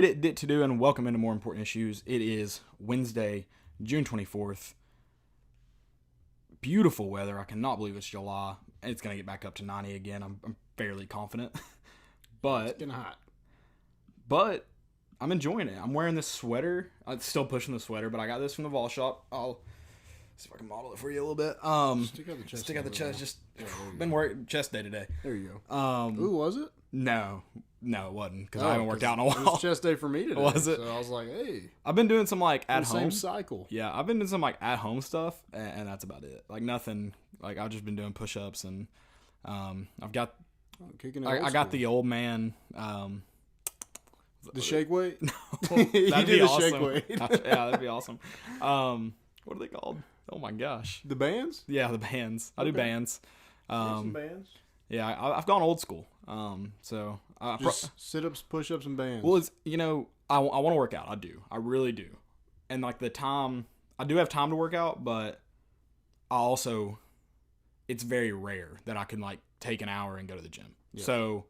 It to do, and welcome into More Important Issues. It is Wednesday, June 24th. Beautiful weather. I cannot believe it's July. It's going to get back up to 90 again. I'm fairly confident. It's But getting hot. I'm enjoying it. I'm wearing this sweater. I'm still pushing the sweater, but I got this from the Vol Shop. I'll see if I can model it for you a little bit. Stick out the chest. Just been working chest day today. There you go. Ooh, was it? No, it wasn't, because I haven't worked out in a while. It was chest day for me today. Was it? So I was like, hey. I've been doing some at home. Same cycle. Yeah, I've been doing some at home stuff, and that's about it. Nothing. I've just been doing push-ups, and I've got. Kicking I got the old man. The shake weight. No, You that'd did be the awesome. shake weight. Yeah, that'd be awesome. What are they called? Oh my gosh. The bands? Yeah, the bands. I do bands. Some bands. Yeah, I've gone old school. So Just sit-ups, push-ups, and bands. well, it's I want to work out. I do. I really do. And the time, I do have time to work out, but it's very rare that I can take an hour and go to the gym. Yeah. So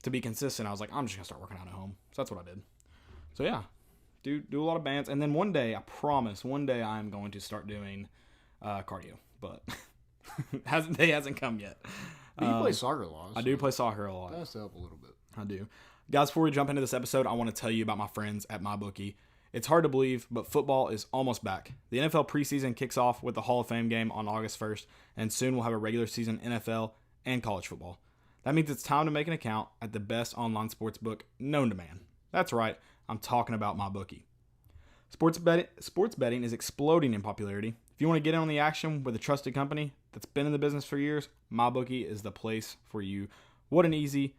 to be consistent, I was like, I'm just gonna start working out at home. So that's what I did. So yeah, do a lot of bands, and then one day, I promise, I am going to start doing cardio, but hasn't come yet. You play soccer a lot. I do play soccer a lot. That has to help a little bit. I do. Guys, before we jump into this episode, I want to tell you about my friends at MyBookie. It's hard to believe, but football is almost back. The NFL preseason kicks off with the Hall of Fame game on August 1st, and soon we'll have a regular season NFL and college football. That means it's time to make an account at the best online sports book known to man. That's right, I'm talking about MyBookie. Sports betting is exploding in popularity. If you want to get in on the action with a trusted company that's been in the business for years, MyBookie is the place for you. With an easy,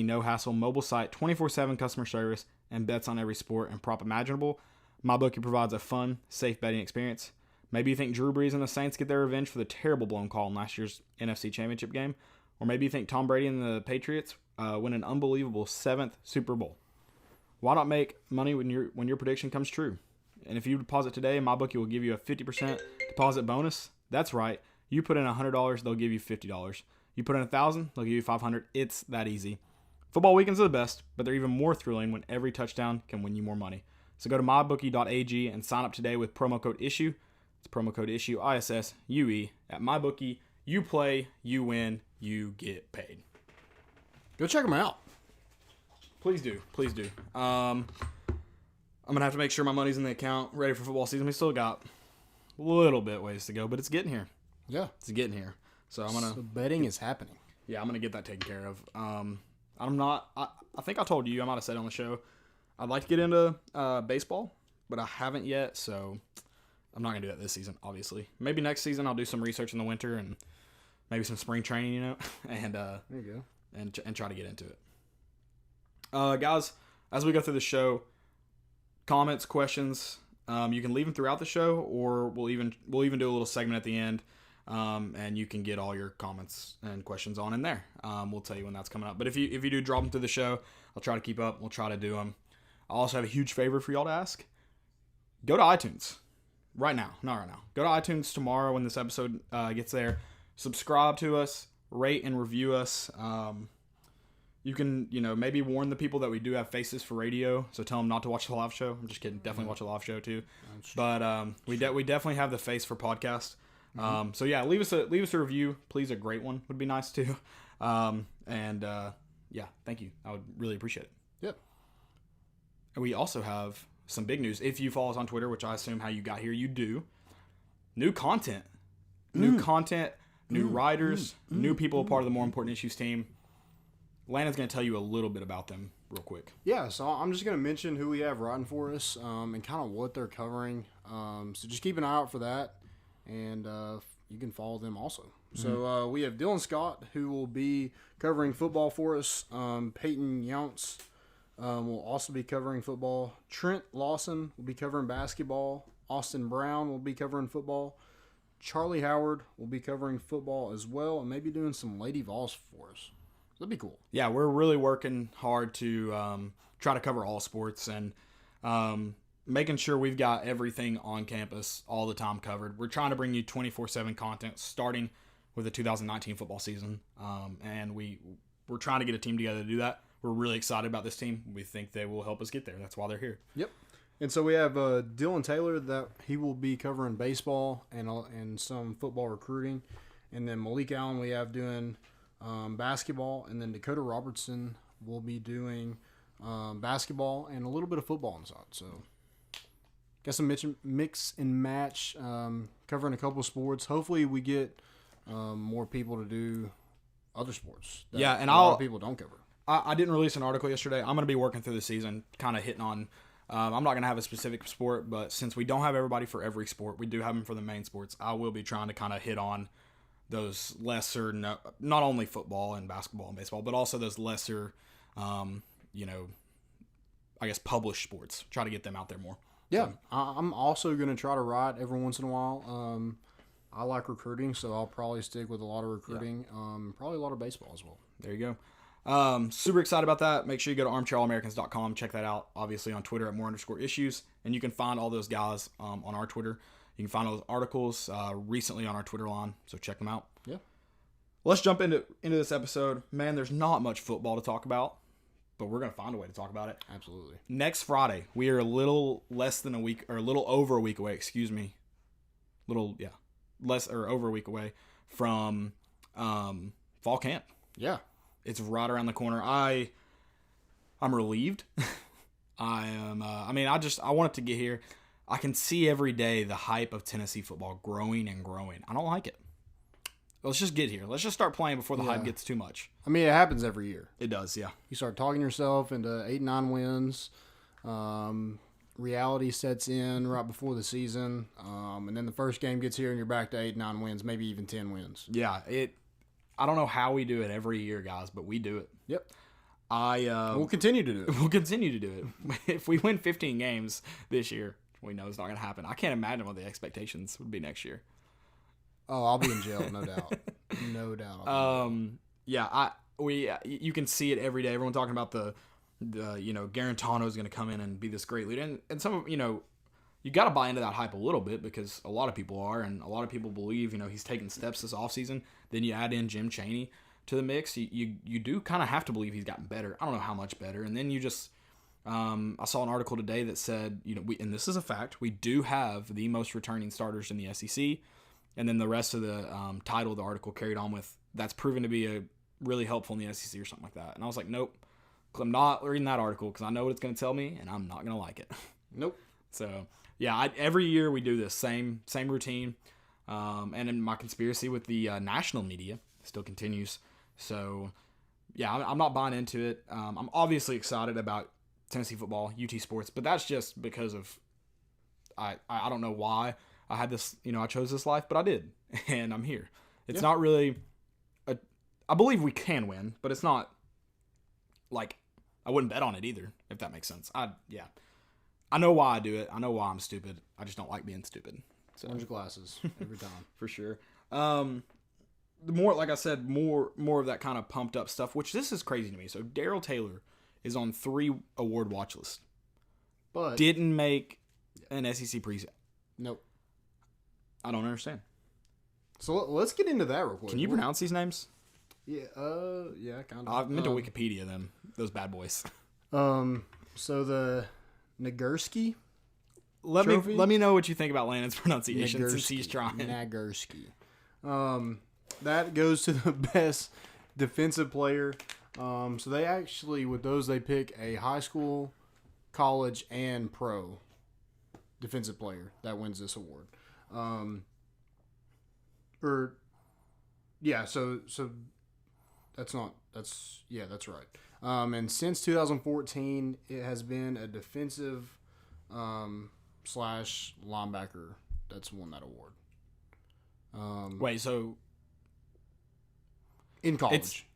no-hassle mobile site, 24/7 customer service, and bets on every sport and prop imaginable, MyBookie provides a fun, safe betting experience. Maybe you think Drew Brees and the Saints get their revenge for the terrible blown call in last year's NFC Championship game, or maybe you think Tom Brady and the Patriots win an unbelievable 7th Super Bowl. Why not make money when your prediction comes true? And if you deposit today, MyBookie will give you a 50% deposit bonus. That's right. You put in $100, they'll give you $50. You put in $1,000, they'll give you $500. It's that easy. Football weekends are the best, but they're even more thrilling when every touchdown can win you more money. So go to mybookie.ag and sign up today with promo code ISSUE. It's promo code ISSUE, ISSUE. At MyBookie, you play, you win, you get paid. Go check them out. Please do. I'm going to have to make sure my money's in the account, ready for football season. We still got a little bit ways to go, but it's getting here. Yeah. It's getting here. So So betting is happening. Yeah, I'm going to get that taken care of. I think I told you, I might have said on the show, I'd like to get into baseball, but I haven't yet, so I'm not going to do that this season, obviously. Maybe next season I'll do some research in the winter and maybe some spring training, and there you go. And try to get into it. Guys, as we go through the show, comments, questions, you can leave them throughout the show, or we'll even do a little segment at the end, and you can get all your comments and questions on in there. We'll tell you when that's coming up. But if you do drop them through the show, I'll try to keep up. We'll try to do them. I also have a huge favor for y'all to ask. Go to iTunes right now. Not right now. Go to iTunes tomorrow when this episode gets there. Subscribe to us. Rate and review us. You can, maybe warn the people that we do have faces for radio, so tell them not to watch the live show. I'm just kidding. Definitely watch the live show too. But we definitely have the face for podcast. So yeah, leave us a review, please. A great one would be nice too. Yeah, thank you. I would really appreciate it. Yep. And we also have some big news. If you follow us on Twitter, which I assume how you got here, you do. New content, new writers, new people, part of the More Important Issues team. Landon's going to tell you a little bit about them real quick. Yeah, so I'm just going to mention who we have writing for us and kind of what they're covering. So just keep an eye out for that, and you can follow them also. Mm-hmm. So we have Dylan Scott, who will be covering football for us. Peyton Younts will also be covering football. Trent Lawson will be covering basketball. Austin Brown will be covering football. Charlie Howard will be covering football as well, and maybe doing some Lady Vols for us. That'd be cool. Yeah, we're really working hard to try to cover all sports and making sure we've got everything on campus all the time covered. We're trying to bring you 24/7 content starting with the 2019 football season, and we're trying to get a team together to do that. we're really excited about this team. We think they will help us get there. That's why they're here. Yep. And so we have Dylan Taylor that he will be covering baseball and some football recruiting, and then Malik Allen we have doing basketball, and then Dakota Robertson will be doing basketball and a little bit of football on the side. So got some mix and match, covering a couple of sports. Hopefully we get more people to do other sports. That and a lot of people don't cover. I didn't release an article yesterday. I'm going to be working through the season, kind of hitting on. I'm not going to have a specific sport, but since we don't have everybody for every sport, we do have them for the main sports. I will be trying to kind of hit on those lesser, not only football and basketball and baseball, but also those lesser, I guess, published sports. Try to get them out there more. Yeah, So, I'm also going to try to write every once in a while. I like recruiting, so I'll probably stick with a lot of recruiting, probably a lot of baseball as well. there you go. Super excited about that. Make sure you go to armchairamericans.com. Check that out. Obviously on Twitter at @more_issues. And you can find all those guys on our Twitter. You can find all those articles recently on our Twitter line. So check them out. Yeah. Let's jump into this episode. Man, there's not much football to talk about, but we're going to find a way to talk about it. Absolutely. Next Friday, we are a little less than a week, or a little over a week away, excuse me. Less or over a week away from fall camp. Yeah. It's right around the corner. I'm relieved. I want it to get here. I can see every day the hype of Tennessee football growing and growing. I don't like it. Let's just get here. Let's just start playing before the hype gets too much. I mean, it happens every year. It does, yeah. You start talking yourself into 8-9 wins. Reality sets in right before the season. And then the first game gets here and you're back to 8-9 wins, maybe even 10 wins. Yeah, I don't know how we do it every year, guys, but we do it. Yep. We'll continue to do it. We'll continue to do it. If we win 15 games this year, we know it's not going to happen. I can't imagine what the expectations would be next year. Oh, I'll be in jail, no doubt. No doubt. You can see it every day. Everyone talking about the Garantano is going to come in and be this great leader. And some of, you got to buy into that hype a little bit because a lot of people are, and a lot of people believe, he's taking steps this offseason. Then you add in Jim Chaney to the mix. You do kind of have to believe he's gotten better. I don't know how much better. And then you just, I saw an article today that said, and this is a fact, we do have the most returning starters in the SEC. And then the rest of the title of the article carried on with, that's proven to be really helpful in the SEC or something like that. And I was like, nope, I'm not reading that article because I know what it's going to tell me, and I'm not going to like it. Nope. So, yeah, every year we do this same routine. And in my conspiracy with the national media still continues. So, yeah, I'm not buying into it. I'm obviously excited about Tennessee football, UT sports, but that's just because of I don't know why I had this, I chose this life, but I did, and I'm here. It's not really I believe we can win, but it's not like I wouldn't bet on it either, if that makes sense. I know why I do it. I know why I'm stupid. I just don't like being stupid. So. Orange glasses every time. For sure. The more, like I said, more of that kind of pumped up stuff, which this is crazy to me. So Darrell Taylor is on 3 award watch lists, but didn't make an SEC preseason. Nope. I don't understand. So let's get into that real quick. Can you pronounce these names? Yeah, kind of. I meant to Wikipedia them, those bad boys. So the Nagurski Let trophy? me know what you think about Landon's pronunciation since he's trying. Nagurski. That goes to the best defensive player. So they actually, with those, they pick a high school, college, and pro defensive player that wins this award. So that's right. And since 2014, it has been a defensive slash linebacker that's won that award. Wait, so in college,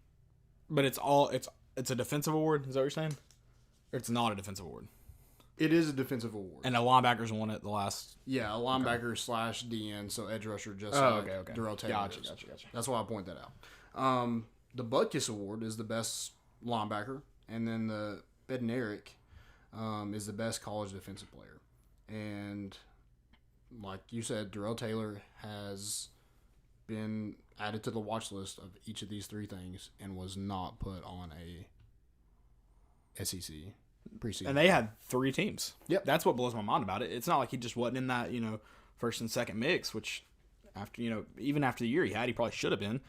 it's a defensive award? Is that what you're saying? Or it's not a defensive award? it is a defensive award. And a linebacker's won it the last. Yeah, a linebacker slash DN, so edge rusher just Darrell Taylor. Gotcha. That's why I point that out. The Butkus Award is the best linebacker, and then the Bednarik is the best college defensive player. And like you said, Darrell Taylor has been added to the watch list of each of these three things and was not put on a SEC preseason. And they had 3 teams. Yep. That's what blows my mind about it. It's not like he just wasn't in that, first and second mix, which after, even after the year he had, he probably should have been.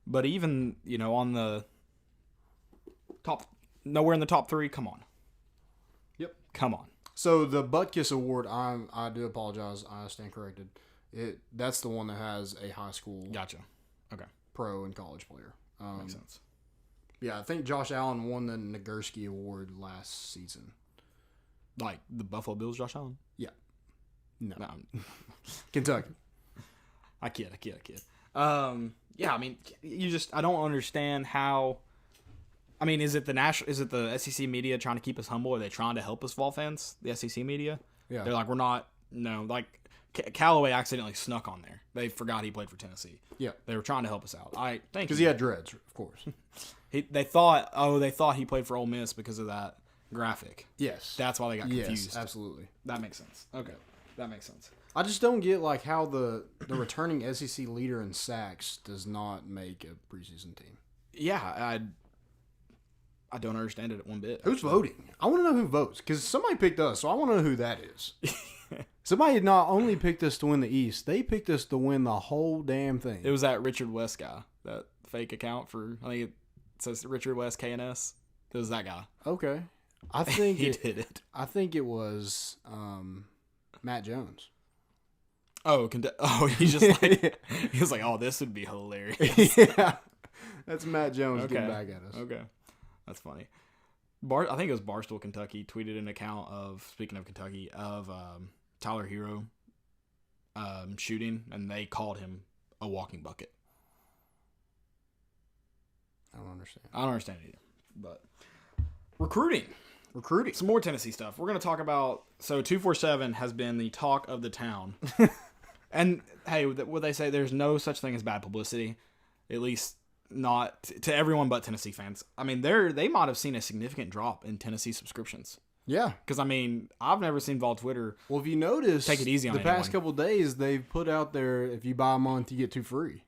But even, on the top, nowhere in the top 3, come on. Yep. Come on. So the Butkus Award, I do apologize. I stand corrected. That's the one that has a high school Gotcha. Okay. pro and college player. Makes sense. Yeah, I think Josh Allen won the Nagurski Award last season. Like the Buffalo Bills, Josh Allen? Yeah. No. Kentucky. I kid. Yeah, I mean, I don't understand how. I mean, is it the SEC media trying to keep us humble? Are they trying to help us, Vol fans? The SEC media? Yeah. They're like, we're not. No, like Callaway accidentally snuck on there. They forgot he played for Tennessee. Yeah. They were trying to help us out. I think because he had dreads, of course. They thought he played for Ole Miss because of that graphic. Yes. That's why they got confused. Yes, absolutely. That makes sense. Okay. That makes sense. I just don't get like how the returning SEC leader in sacks does not make a preseason team. Yeah, I don't understand it one bit. Who's voting? I want to know who votes because somebody picked us, so I want to know who that is. Somebody not only picked us to win the East, they picked us to win the whole damn thing. It was that Richard West guy, that fake account for, I think it says Richard West KNS. It was that guy. Okay. I think he did it. I think it was Matt Jones. Oh, he's just like, he was like, oh, this would be hilarious. Yeah. That's Matt Jones getting back at us. Okay. That's funny. I think it was Barstool, Kentucky, tweeted an account of, speaking of Kentucky, of Tyler Hero shooting, and they called him a walking bucket. I don't understand it either. But recruiting. Some more Tennessee stuff. We're going to talk about, so 247 has been the talk of the town. And, hey, what they say, there's no such thing as bad publicity, at least not to everyone but Tennessee fans. I mean, they might have seen a significant drop in Tennessee subscriptions. Yeah. Because, I mean, I've never seen Vol Twitter. Well, if you notice, take it easy on the past couple of days, they've put out there, if you buy a month, you get 2 free.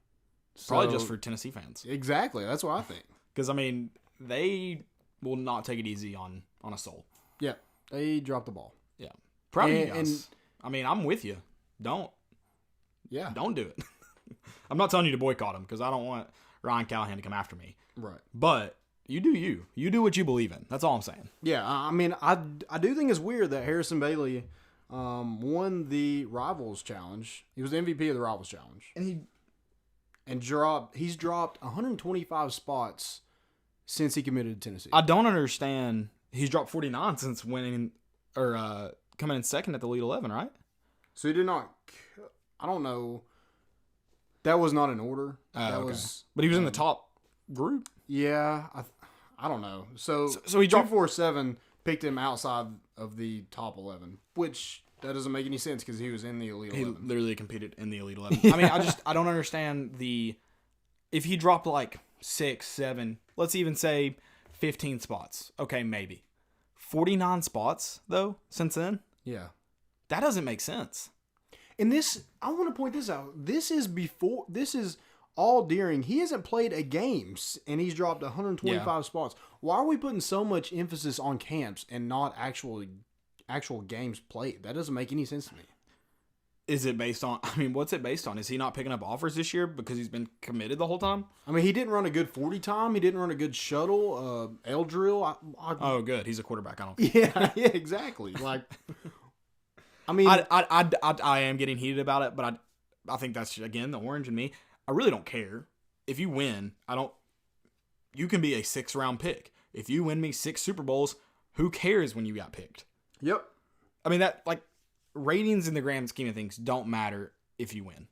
Probably just for Tennessee fans. Exactly. That's what I think. Because, I mean, they will not take it easy on a soul. Yeah. They dropped the ball. Yeah. Proud of you guys. I mean, I'm with you. Don't do it. I'm not telling you to boycott them because I don't want Ryan Callahan to come after me. Right. But you do you. You do what you believe in. That's all I'm saying. Yeah. I mean, I do think it's weird that Harrison Bailey won the Rivals Challenge. He was the MVP of the Rivals Challenge. He's dropped 125 spots since he committed to Tennessee. I don't understand. He's dropped 49 since winning or coming in second at the Elite 11, right? So he did not. I don't know. That was not in order. Okay. But he was in the top group. Yeah, I don't know. So he dropped 247 picked him outside of the top 11, which that doesn't make any sense because he was in the Elite 11. He literally competed in the Elite 11. I mean, I don't understand if he dropped like 6, 7, let's even say 15 spots. Okay, maybe 49 spots though since then. Yeah, that doesn't make sense. And I want to point this out. This is all during. He hasn't played a game, and he's dropped 125 spots. Why are we putting so much emphasis on camps and not actual games played? That doesn't make any sense to me. Is it based on, I mean, what's it based on? Is he not picking up offers this year because he's been committed the whole time? I mean, he didn't run a good 40 time. He didn't run a good shuttle, L drill. Oh, good. He's a quarterback. I don't. Yeah, exactly. Like, I mean, I am getting heated about it, but I think that's, again, the orange in me. I really don't care. If you win, you can be a 6th-round pick. If you win me 6 Super Bowls, who cares when you got picked? Yep. I mean, that, like, ratings in the grand scheme of things don't matter if you win.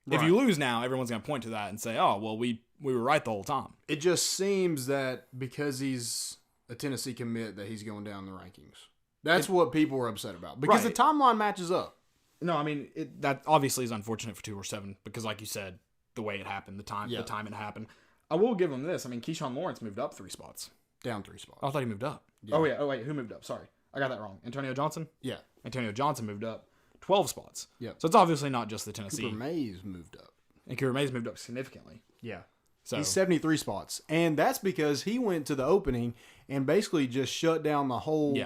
Right. If you lose now, everyone's going to point to that and say, oh, well, we were right the whole time. It just seems that because he's a Tennessee commit that he's going down the rankings. That's what people were upset about. Because the timeline matches up. No, I mean, that obviously is unfortunate for 247 because, like you said, the way it happened, the time it happened. I will give him this. I mean, Keyshawn Lawrence moved up 3 spots. Down 3 spots. Oh, I thought he moved up. Yeah. Oh, yeah. Oh, wait. Who moved up? Sorry. I got that wrong. Antonio Johnson? Yeah. Antonio Johnson moved up 12 spots. Yeah. So it's obviously not just the Tennessee. Cooper Mays moved up. And Cooper Mays moved up significantly. Yeah. So he's 73 spots. And that's because he went to the opening and basically just shut down the whole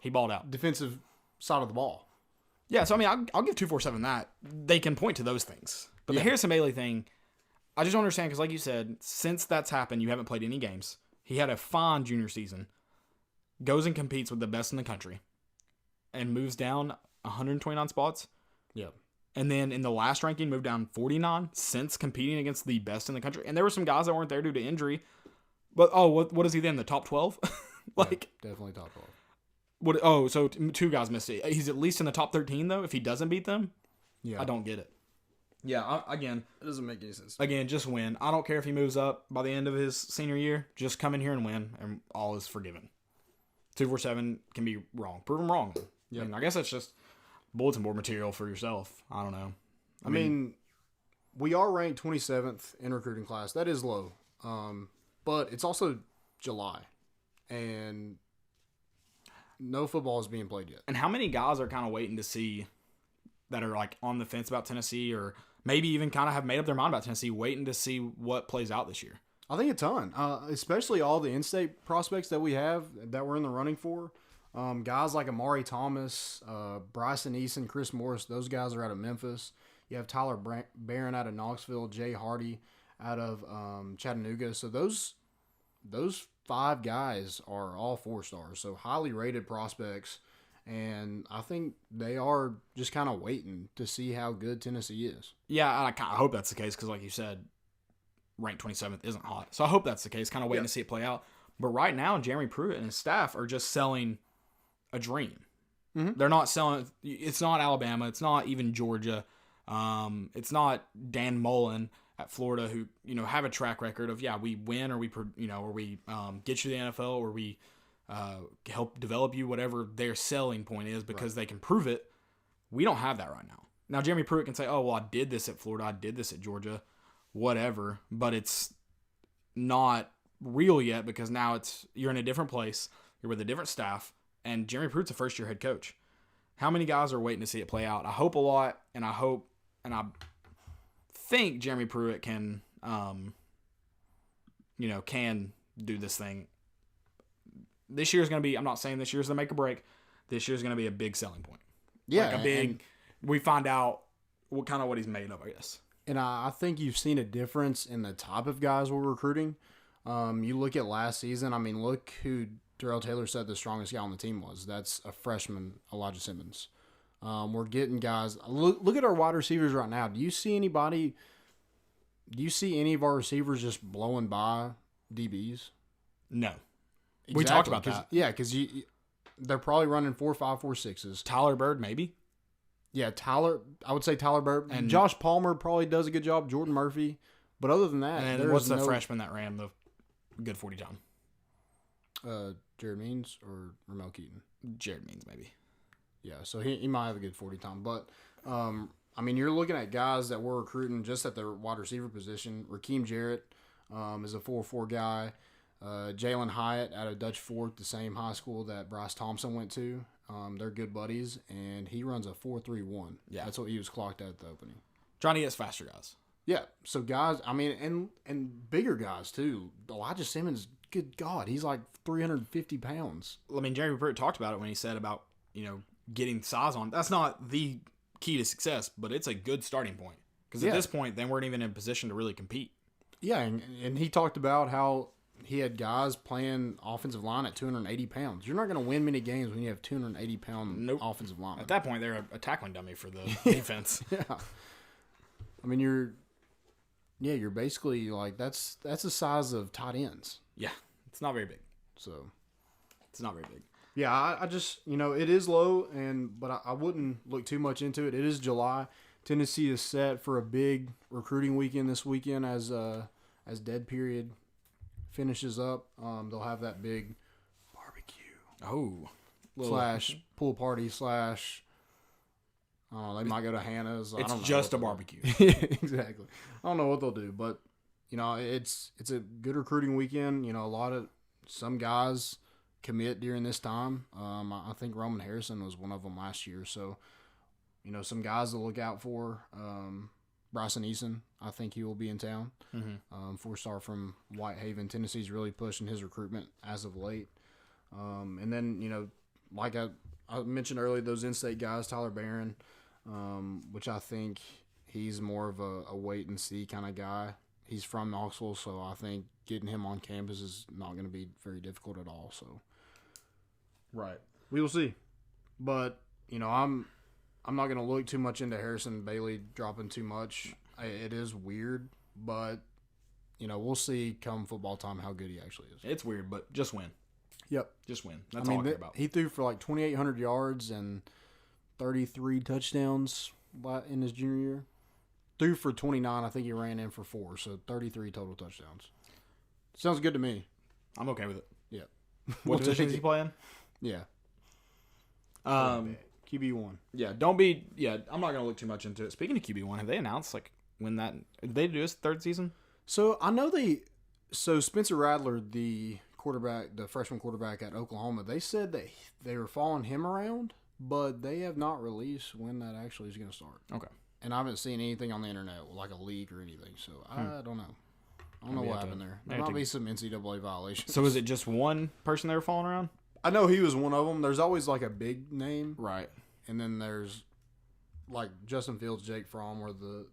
he balled out. defensive side of the ball. Yeah, so I mean, I'll give 247 that. They can point to those things. But the Harrison Bailey thing, I just don't understand because, like you said, since that's happened, you haven't played any games. He had a fine junior season, goes and competes with the best in the country, and moves down 129 spots. Yeah. And then in the last ranking, moved down 49 since competing against the best in the country. And there were some guys that weren't there due to injury. But, what is he then, the top 12? Definitely top 12. So 2 guys missed it. He's at least in the top 13, though, if he doesn't beat them? Yeah. I don't get it. Yeah, again. It doesn't make any sense. Again, just win. I don't care if he moves up by the end of his senior year. Just come in here and win, and all is forgiven. 247 can be wrong. Prove him wrong. Yep. I mean, I guess that's just bulletin board material for yourself. I don't know. I mean, we are ranked 27th in recruiting class. That is low. But it's also July. And no football is being played yet. And how many guys are kind of waiting to see that are like on the fence about Tennessee or maybe even kind of have made up their mind about Tennessee, waiting to see what plays out this year? I think a ton, especially all the in-state prospects that we have that we're in the running for. Guys like Amari Thomas, Bryson Eason, Chris Morris, those guys are out of Memphis. You have Tyler Barron out of Knoxville, Jay Hardy out of Chattanooga. So those 5 guys are all 4-stars, so highly rated prospects. And I think they are just kind of waiting to see how good Tennessee is. Yeah, I hope that's the case because, like you said, ranked 27th isn't hot. So I hope that's the case, kind of waiting to see it play out. But right now, Jeremy Pruitt and his staff are just selling a dream. Mm-hmm. They're not selling – it's not Alabama. It's not even Georgia. It's not Dan Mullen at Florida who, have a track record of, we win or we get you to the NFL or we help develop you, whatever their selling point is because they can prove it. We don't have that right now. Now, Jeremy Pruitt can say, oh, well, I did this at Florida. I did this at Georgia, whatever. But it's not real yet because now you're in a different place. You're with a different staff. And Jeremy Pruitt's a first-year head coach. How many guys are waiting to see it play out? I hope a lot, and I think Jeremy Pruitt can, can do this thing. This year's going to be, I'm not saying this year's the make or break. This year's going to be a big selling point. Yeah. We find out what he's made of, I guess. And I think you've seen a difference in the type of guys we're recruiting. You look at last season, look who Darrell Taylor said the strongest guy on the team was. That's a freshman, Elijah Simmons. We're getting guys. Look at our wide receivers right now. Do you see any of our receivers just blowing by DBs? No. Exactly. We talked about that. Yeah, because they're probably running 4.5, 4.6s. Tyler Bird, maybe. Yeah, I would say Tyler Bird. And Josh Palmer probably does a good job. Jordan Murphy. But other than that, and what's the freshman that ran the good 40 time? Jared Means or Ramel Keaton? Jared Means, maybe. Yeah, so he might have a good 40 time. But, you're looking at guys that we're recruiting just at the wide receiver position. Rakeem Jarrett is a 4.4 guy. Jalen Hyatt out of Dutch Fork, the same high school that Bryce Thompson went to. They're good buddies, and he runs a 4.31. Yeah. That's what he was clocked at the opening. Trying to get faster guys. Yeah, so guys, and bigger guys, too. Elijah Simmons, good God, he's like 350 pounds. Jeremy Pruitt talked about it when he said about, getting size on. That's not the key to success, but it's a good starting point. Because at this point, they weren't even in a position to really compete. Yeah, and he talked about how he had guys playing offensive line at 280 pounds. You're not going to win many games when you have 280-pound offensive line. At that point, they're a tackling dummy for the defense. Yeah. You're basically like, that's the size of tight ends. Yeah, it's not very big. So, it's not very big. Yeah, I just, it is low, but I wouldn't look too much into it. It is July. Tennessee is set for a big recruiting weekend this weekend as dead period finishes up. They'll have that big barbecue. Oh. / pool party / they might go to Hannah's. It's just a barbecue. Exactly. I don't know what they'll do, but it's a good recruiting weekend. Some guys commit during this time. I think Roman Harrison was one of them last year. So, some guys to look out for. Bryson Eason, I think he will be in town. 4-star from Whitehaven. Tennessee's really pushing his recruitment as of late. And then, like I mentioned earlier, those in-state guys, Tyler Barron, which I think he's more of a wait-and-see kind of guy. He's from Knoxville, so I think getting him on campus is not going to be very difficult at all. So, Right. we will see. But, I'm not going to look too much into Harrison Bailey dropping too much. It is weird, but, we'll see come football time how good he actually is. It's weird, but just win. Yep. Just win. That's all I care about. He threw for like 2,800 yards and 33 touchdowns in his junior year. Threw for 29. I think he ran in for 4, so 33 total touchdowns. Sounds good to me. I'm okay with it. Yeah. What position is he playing? Yeah. QB1. Yeah, I'm not going to look too much into it. Speaking of QB1, have they announced when did they do his third season? So I know Spencer Rattler, the freshman quarterback at Oklahoma, they said that they were following him around, but they have not released when that actually is going to start. Okay. And I haven't seen anything on the internet, like a leak or anything, so I don't know. I don't know what happened there. There might be some NCAA violations. So is it just one person they were following around? I know he was one of them. There's always like a big name. Right. And then there's like Justin Fields, Jake Fromm were the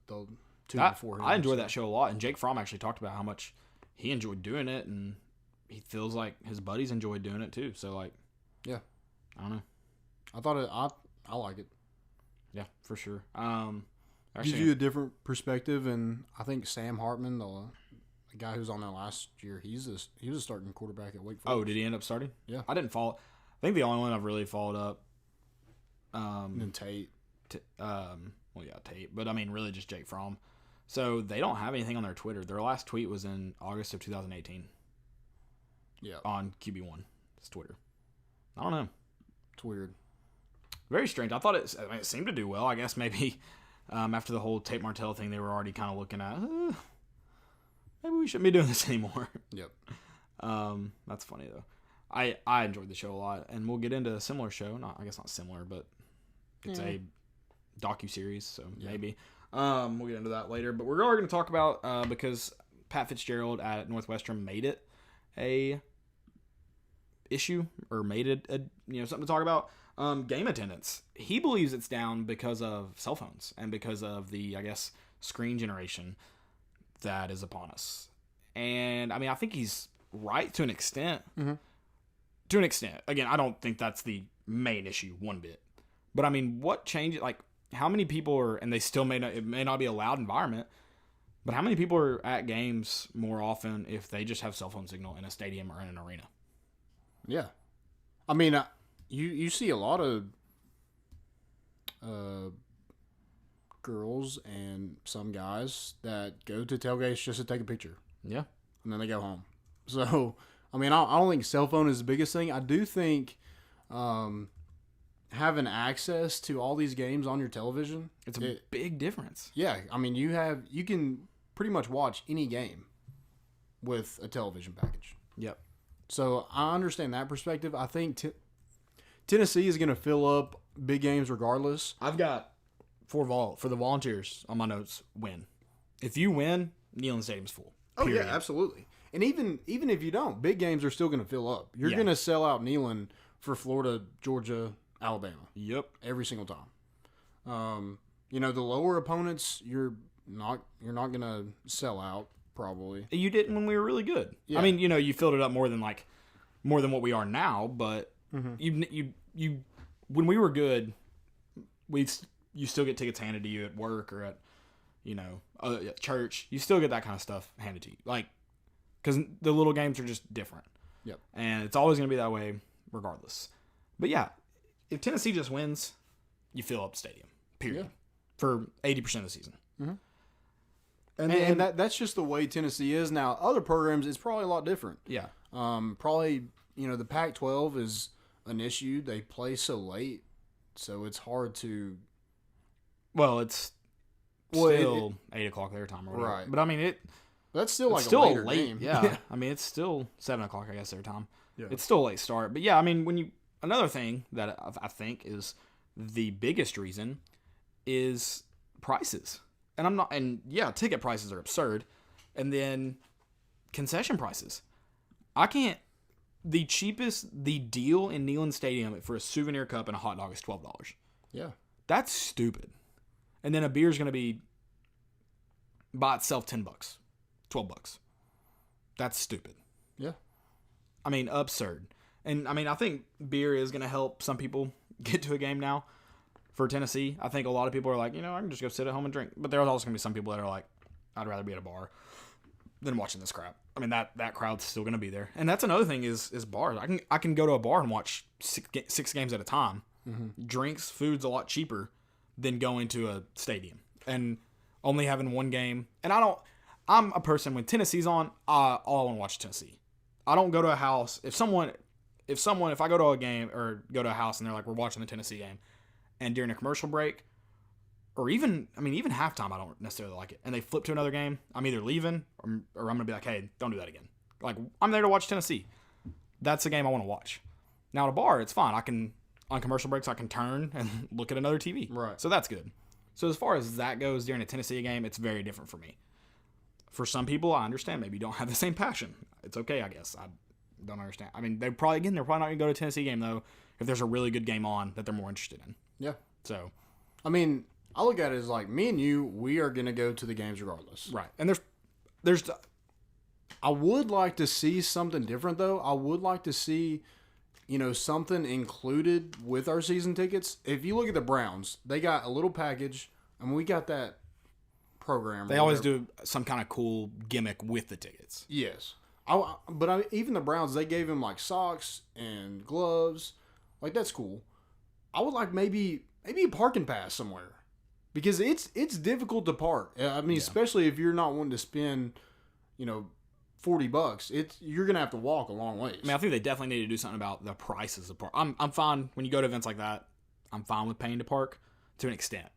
two before him. I enjoy that show a lot, and Jake Fromm actually talked about how much he enjoyed doing it, and he feels like his buddies enjoyed doing it too. So yeah. I don't know. I like it. Yeah, for sure. Gives you a different perspective, and I think Sam Hartman, the guy who's on that last year, he was a starting quarterback at Wake Forest. Oh, did he end up starting? Yeah. I didn't follow. I think the only one I've really followed up. And Tate. Tate. But, I mean, really just Jake Fromm. So, they don't have anything on their Twitter. Their last tweet was in August of 2018. Yeah. On QB1's Twitter. I don't know. It's weird. Very strange. I thought it seemed to do well. I guess maybe after the whole Tate Martell thing, they were already kind of looking at, maybe we shouldn't be doing this anymore. Yep. That's funny, though. I enjoyed the show a lot, and we'll get into a similar show. I guess not similar, but it's a docuseries, so maybe. We'll get into that later. But we're already going to talk about, because Pat Fiztgerald at Northwestern made it a issue, or made it something to talk about. Game attendance. He believes it's down because of cell phones and because of the, I guess, screen generation that is upon us. And, I mean, I think he's right to an extent. Mm-hmm. To an extent. Again, I don't think that's the main issue one bit. But, I mean, what changes, how many people are, and they still it may not be a loud environment, but how many people are at games more often if they just have cell phone signal in a stadium or in an arena? Yeah. I mean, you see a lot of girls and some guys that go to tailgates just to take a picture. Yeah. And then they go home. So, I mean, I don't think cell phone is the biggest thing. I do think having access to all these games on your television. It's a big difference. Yeah. I mean, you can pretty much watch any game with a television package. Yep. So, I understand that perspective. I think Tennessee is going to fill up big games regardless. I've got for the Volunteers on my notes, win. If you win, Neyland Stadium's full. Period. Oh, yeah, absolutely. And even if you don't, big games are still going to fill up. You're going to sell out Neyland for Florida, Georgia, Alabama. Yep. Every single time. The lower opponents, you're not going to sell out probably. You didn't when we were really good. Yeah. I mean, you filled it up more than what we are now, but you when we were good, you still get tickets handed to you at work or at church. You still get that kind of stuff handed to you, because the little games are just different. Yep. And it's always going to be that way regardless. But yeah, if Tennessee just wins, you fill up the stadium. Period. Yeah. For 80% of the season. Mm-hmm. And that's just the way Tennessee is now. Other programs, it's probably a lot different. Yeah. Probably, the Pac-12 is an issue. They play so late, so it's hard to. Well, it's still 8 o'clock their time or whatever. Right. But I mean, that's still it's a still later late game. Yeah. I mean, it's still 7 o'clock, I guess, their time. Yeah. It's still a late start. But yeah, I mean, another thing that I think is the biggest reason is prices. Ticket prices are absurd. And then concession prices. I can't the deal in Neyland Stadium for a souvenir cup and a hot dog is $12. Yeah. That's stupid. And then a beer is going to be by itself $10, $12. That's stupid. Yeah. I mean, absurd. And I mean, I think beer is going to help some people get to a game now for Tennessee. I think a lot of people are like, I can just go sit at home and drink. But there's also going to be some people that are like, I'd rather be at a bar than watching this crap. I mean, that crowd's still going to be there. And that's another thing is bars. I can go to a bar and watch six games at a time. Mm-hmm. Drinks, food's a lot cheaper than going to a stadium and only having one game. And I'm a person, when Tennessee's on, all I want to watch is Tennessee. I don't go to a house. If I go to a game or go to a house and they're like, we're watching the Tennessee game, and during a commercial break, or even halftime, I don't necessarily like it, and they flip to another game, I'm either leaving or I'm going to be like, hey, don't do that again. Like, I'm there to watch Tennessee. That's the game I want to watch. Now, at a bar, it's fine. On commercial breaks, I can turn and look at another TV. Right. So that's good. So as far as that goes during a Tennessee game, it's very different for me. For some people, I understand. Maybe you don't have the same passion. It's okay, I guess. I don't understand. I mean, they're probably not going to go to a Tennessee game, though, if there's a really good game on that they're more interested in. Yeah. So, I mean, I look at it as like, me and you, we are going to go to the games regardless. Right. And there's I would like to see something different, though. I would like to see, something included with our season tickets. If you look at the Browns, they got a little package, and we got that program. They always do some kind of cool gimmick with the tickets. Yes. Even the Browns, they gave him like socks and gloves. Like, that's cool. I would like maybe a parking pass somewhere, because it's difficult to park. I mean, especially if you're not wanting to spend, $40. You're gonna have to walk a long ways. I mean, I think they definitely need to do something about the prices of park. I'm fine when you go to events like that. I'm fine with paying to park to an extent.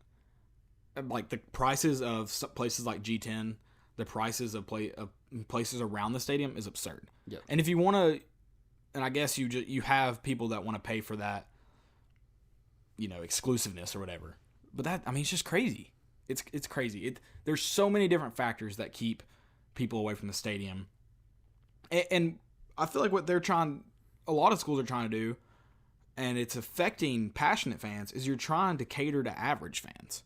Like, the prices of places like G10, the prices of places around the stadium is absurd. Yeah. And if you want to, and I guess you have people that want to pay for that, exclusiveness or whatever. But that, I mean, it's just crazy. It's crazy. There's so many different factors that keep people away from the stadium. And I feel like what a lot of schools are trying to do, and it's affecting passionate fans, is you're trying to cater to average fans.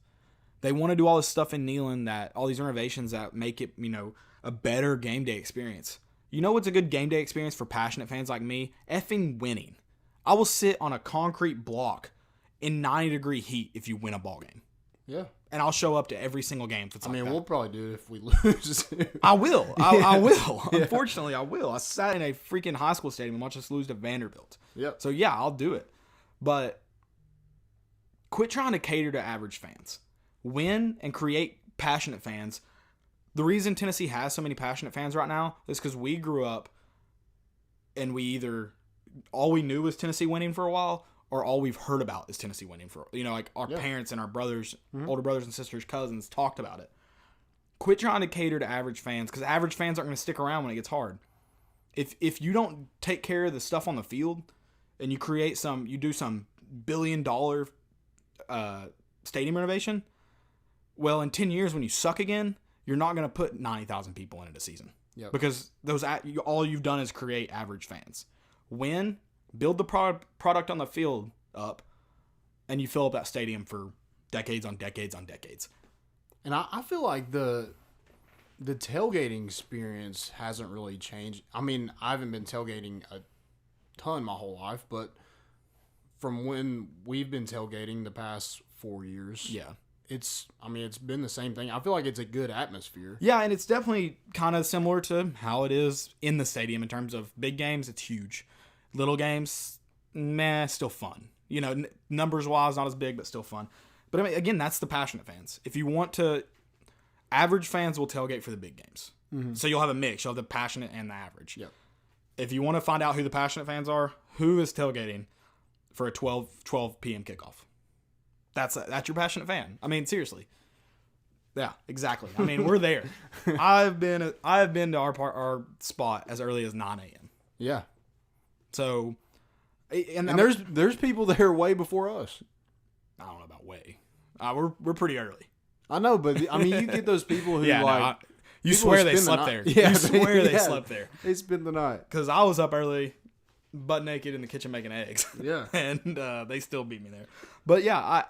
They want to do all this stuff in Neyland, all these renovations that make it, a better game day experience. You know what's a good game day experience for passionate fans like me? Effing winning. I will sit on a concrete block in 90-degree heat if you win a ball game. Yeah. And I'll show up to every single game. We'll probably do it if we lose. I will. I will. Yeah. Unfortunately, I will. I sat in a freaking high school stadium and watched us lose to Vanderbilt. Yep. So, yeah, I'll do it. But quit trying to cater to average fans. Win and create passionate fans. The reason Tennessee has so many passionate fans right now is because we grew up and all we knew was Tennessee winning for a while, or all we've heard about is Tennessee winning for, like our parents and our brothers, older brothers and sisters, cousins talked about it. Quit trying to cater to average fans, because average fans aren't going to stick around when it gets hard. If you don't take care of the stuff on the field and you do some $1 billion stadium renovation, well, in 10 years when you suck again, you're not going to put 90,000 people in it a season. Yep. Because all you've done is create average fans. Win, build the product on the field up, and you fill up that stadium for decades on decades on decades. And I feel like the tailgating experience hasn't really changed. I mean, I haven't been tailgating a ton my whole life, but from when we've been tailgating the past 4 years, it's been the same thing. I feel like it's a good atmosphere. Yeah, and it's definitely kind of similar to how it is in the stadium in terms of big games. It's huge. Little games, still fun. Numbers-wise, not as big, but still fun. But, I mean, again, that's the passionate fans. If you want to... Average fans will tailgate for the big games. Mm-hmm. So you'll have a mix. You'll have the passionate and the average. Yep. If you want to find out who the passionate fans are, who is tailgating for a 12 p.m. kickoff? That's your passionate fan. I mean, seriously. Yeah, exactly. I mean, we're there. I've been to our spot as early as 9 a.m. Yeah. So, and there's people there way before us. I don't know about way. We're pretty early. I know, but I mean, you get those people who you swear they slept there. Yeah, you swear they slept there. They spend the night. Because I was up early. butt naked in the kitchen making eggs. Yeah. And they still beat me there. But yeah,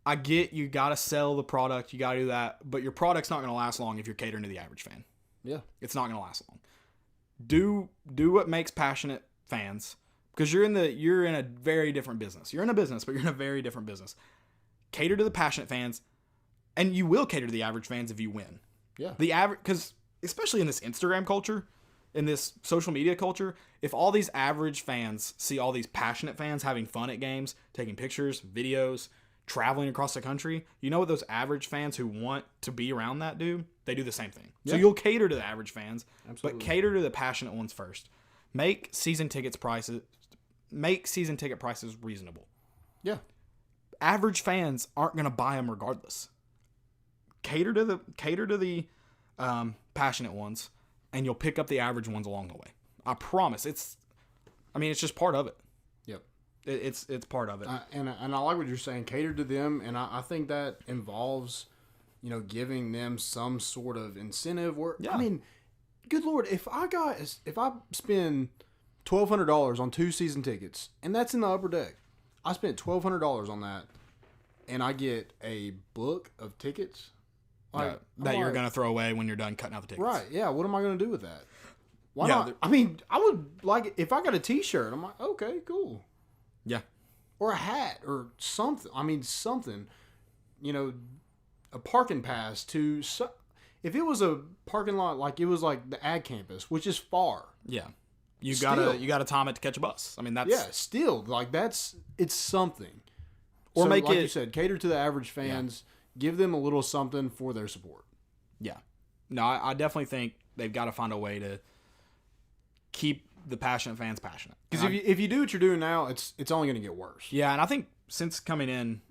I get you got to sell the product. You got to do that. But your product's not going to last long if you're catering to the average fan. Yeah. It's not going to last long. Do what makes passionate fans, because you're in a very different business. You're in a business, but you're in a very different business. Cater to the passionate fans, and you will cater to the average fans if you win. Yeah. The average, because especially in this Instagram culture, in this social media culture, if all these average fans see all these passionate fans having fun at games, taking pictures, videos, traveling across the country, you know what those average fans who want to be around that do? They do the same thing. Yeah. So you'll cater to the average fans, Absolutely. But cater to the passionate ones first. Make season ticket prices reasonable. Yeah. Average fans aren't going to buy them regardless. Cater to the passionate ones, and you'll pick up the average ones along the way. I promise. It's just part of it. Yep. It's part of it. And I like what you're saying. Cater to them, and I think that involves, giving them some sort of incentive. Yeah. I mean, good Lord, if I spend $1,200 on 2 season tickets, and that's in the upper deck, I spent $1,200 on that, and I get a book of tickets. That you're going to throw away when you're done cutting out the tickets. Right, yeah. What am I going to do with that? Why not? I mean, I would like, if I got a t-shirt, I'm like, okay, cool. Yeah. Or a hat or something. I mean, something. A parking pass to... If it was a parking lot like it was like the ag campus, which is far. Yeah. You gotta time it to catch a bus. I mean, that's... Yeah, still. Like, it's something. Or so, make like it... you said, cater to the average fans. Yeah. Give them a little something for their support. Yeah. No, I definitely think they've got to find a way to keep the passionate fans passionate. Because if you do what you're doing now, it's only going to get worse. Yeah, and I think since coming in,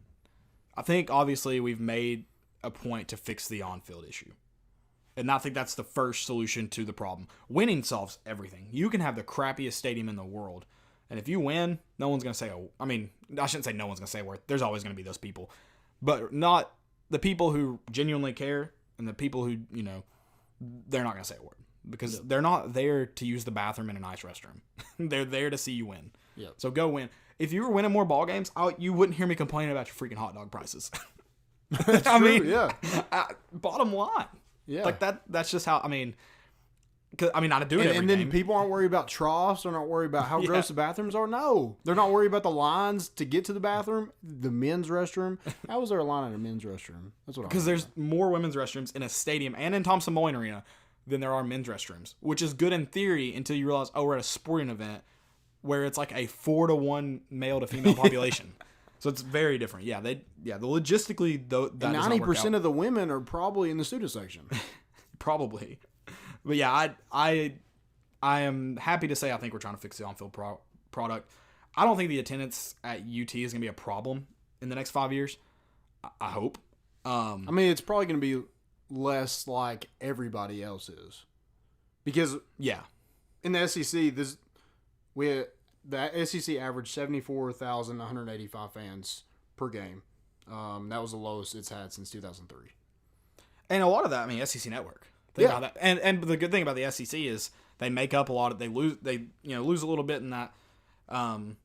I think obviously we've made a point to fix the on-field issue. And I think that's the first solution to the problem. Winning solves everything. You can have the crappiest stadium in the world, and if you win, no one's going to say, I shouldn't say no one's going to say a word. There's always going to be those people. But not the people who genuinely care, and the people who, they're not going to say a word. Because they're not there to use the bathroom in a nice restroom. They're there to see you win. Yep. So go win. If you were winning more ball games, you wouldn't hear me complaining about your freaking hot dog prices. That's true, yeah. Bottom line. Yeah. Like that's just how, I do it every And then game. people aren't worried about troughs. They're not worried about how gross the bathrooms are. No. They're not worried about the lines to get to the bathroom, the men's restroom. How was there a line at a men's restroom? That's what Because there's more women's restrooms in a stadium and in Thompson Moyne Arena than there are men's restrooms, which is good in theory until you realize, we're at a sporting event where it's like a 4-to-1 male to female population. So it's very different. Yeah, logistically, though, that 90% of the women are probably in the student section. Probably. But yeah, I am happy to say I think we're trying to fix the on-field product. I don't think the attendance at UT is going to be a problem in the next 5 years. I hope. It's probably going to be less like everybody else is. Because in the SEC, the SEC averaged 74,185 fans per game. That was the lowest it's had since 2003. And a lot of that, SEC Network. Think about that. And the good thing about the SEC is they make up a lot of, they lose a little bit in that, in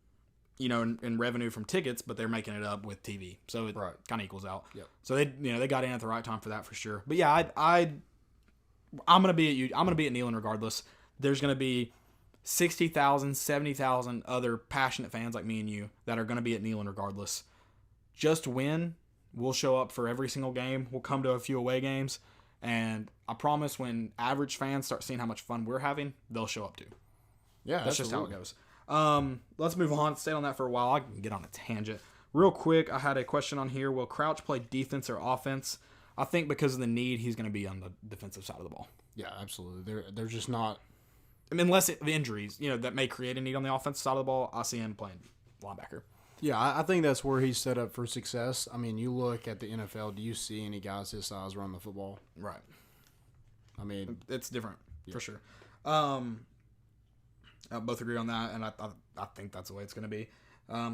revenue from tickets, but they're making it up with TV. So it kind of equals out. Yep. So they got in at the right time for that for sure. But yeah, I'm going to be at Neyland regardless. There's going to be 60,000, 70,000 other passionate fans like me and you that are going to be at Neyland regardless. Just win. We'll show up for every single game. We'll come to a few away games. And I promise when average fans start seeing how much fun we're having, they'll show up too. Yeah, that's just how it goes. Let's move on. Stay on that for a while. I can get on a tangent. Real quick, I had a question on here. Will Crouch play defense or offense? I think because of the need, he's going to be on the defensive side of the ball. Yeah, absolutely. They're just not... unless the injuries, that may create a need on the offensive side of the ball, I see him playing linebacker. Yeah, I think that's where he's set up for success. You look at the NFL, do you see any guys his size run the football? Right. It's different, for sure. Both agree on that, and I think that's the way it's going to be.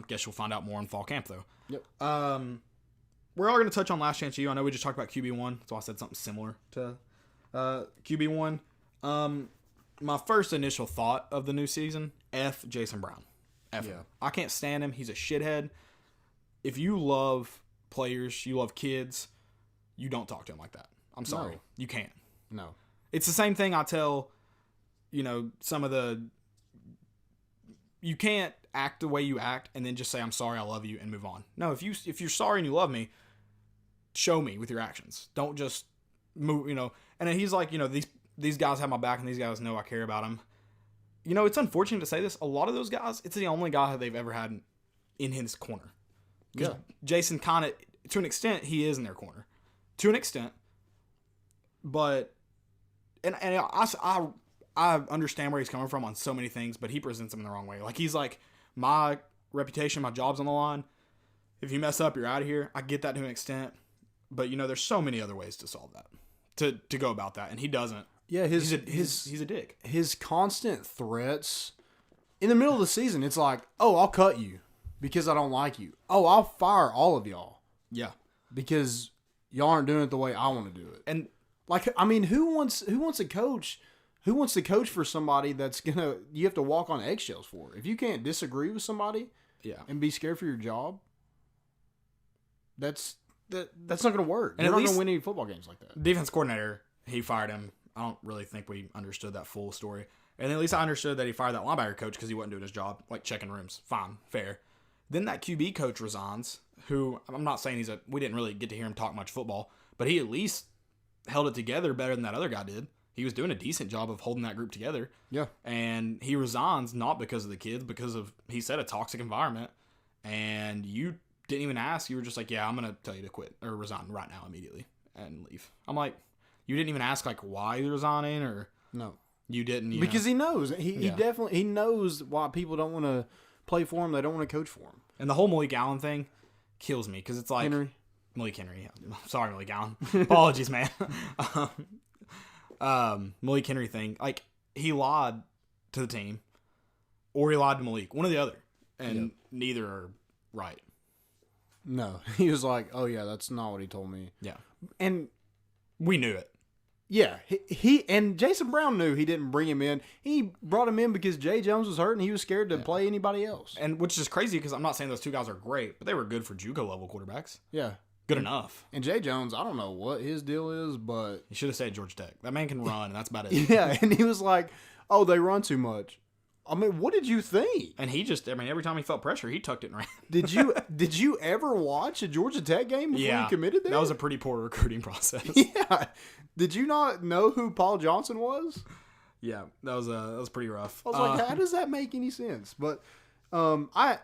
Guess you'll find out more in fall camp, though. Yep. We're all going to touch on Last Chance U. I know we just talked about QB1, so I said something similar to QB1. My first initial thought of the new season F Jason Brown. F him. Yeah. I can't stand him. He's a shithead. If you love players, you love kids, you don't talk to him like that. I'm sorry. No. You can't. No. It's the same thing I tell, some of the... You can't act the way you act and then just say, I'm sorry, I love you, and move on. No, if you're sorry and you love me, show me with your actions. Don't just move, And then he's like, these guys have my back and these guys know I care about them. It's unfortunate to say this. A lot of those guys, it's the only guy that they've ever had in his corner. Because Jason kind of, to an extent, he is in their corner. To an extent. But, and I understand where he's coming from on so many things, but he presents them in the wrong way. Like, he's like, my reputation, my job's on the line. If you mess up, you're out of here. I get that to an extent. But, there's so many other ways to solve that. To go about that. And he doesn't. Yeah, he's a dick. His constant threats in the middle of the season, it's like, oh, I'll cut you because I don't like you. Oh, I'll fire all of y'all. Yeah. Because y'all aren't doing it the way I want to do it. And like, I mean, who wants a coach? Who wants to coach for somebody that's you have to walk on eggshells for? If you can't disagree with somebody, and be scared for your job, that's not going to work. And you're not going to win any football games like that. Defense coordinator, he fired him. I don't really think we understood that full story. And at least I understood that he fired that linebacker coach because he wasn't doing his job, like checking rooms. Fine, fair. Then that QB coach resigns, who I'm not saying we didn't really get to hear him talk much football, but he at least held it together better than that other guy did. He was doing a decent job of holding that group together. Yeah. And he resigns not because of the kids, because of, he said, a toxic environment. And you didn't even ask. You were just like, yeah, I'm going to tell you to quit or resign right now immediately and leave. I'm like, you didn't even ask like why you're resigning, or no, you didn't. Because he knows. He definitely knows why people don't want to play for him. They don't want to coach for him. And the whole Malik Allen thing kills me because it's like Malik Henry. Sorry, Malik Allen. Apologies, man. Malik Henry thing. Like, he lied to the team, or he lied to Malik. One or the other, and neither are right. No, he was like, "Oh yeah, that's not what he told me." Yeah, and we knew it. Yeah, he and Jason Brown knew he didn't bring him in. He brought him in because Jay Jones was hurt and he was scared to play anybody else. And which is crazy because I'm not saying those two guys are great, but they were good for JUCO level quarterbacks. Yeah, good enough. And Jay Jones, I don't know what his deal is, but he should have stayed at Georgia Tech. That man can run, and that's about it. Yeah, and he was like, "Oh, they run too much." I mean, what did you think? And he just, every time he felt pressure, he tucked it and ran. Did you ever watch a Georgia Tech game before you committed there? That was a pretty poor recruiting process. Yeah. Did you not know who Paul Johnson was? Yeah, that was pretty rough. I was like, how does that make any sense? But I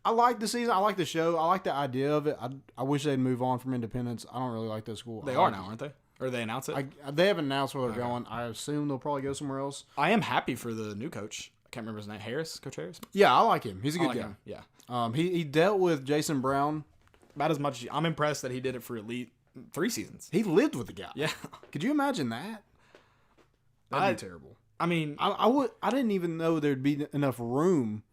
like the season. I like the show. I like the idea of it. I wish they'd move on from Independence. I don't really like that school. They are now, aren't they? Or they announce it? They haven't announced where they're going. I assume they'll probably go somewhere else. I am happy for the new coach. I can't remember his name. Coach Harris? Yeah, I like him. He's a good guy. Him. Yeah. He dealt with Jason Brown. About as much. I'm impressed that he did it for Elite 3 seasons. He lived with the guy. Yeah. Could you imagine that? That'd be terrible. I mean, I didn't even know there'd be enough room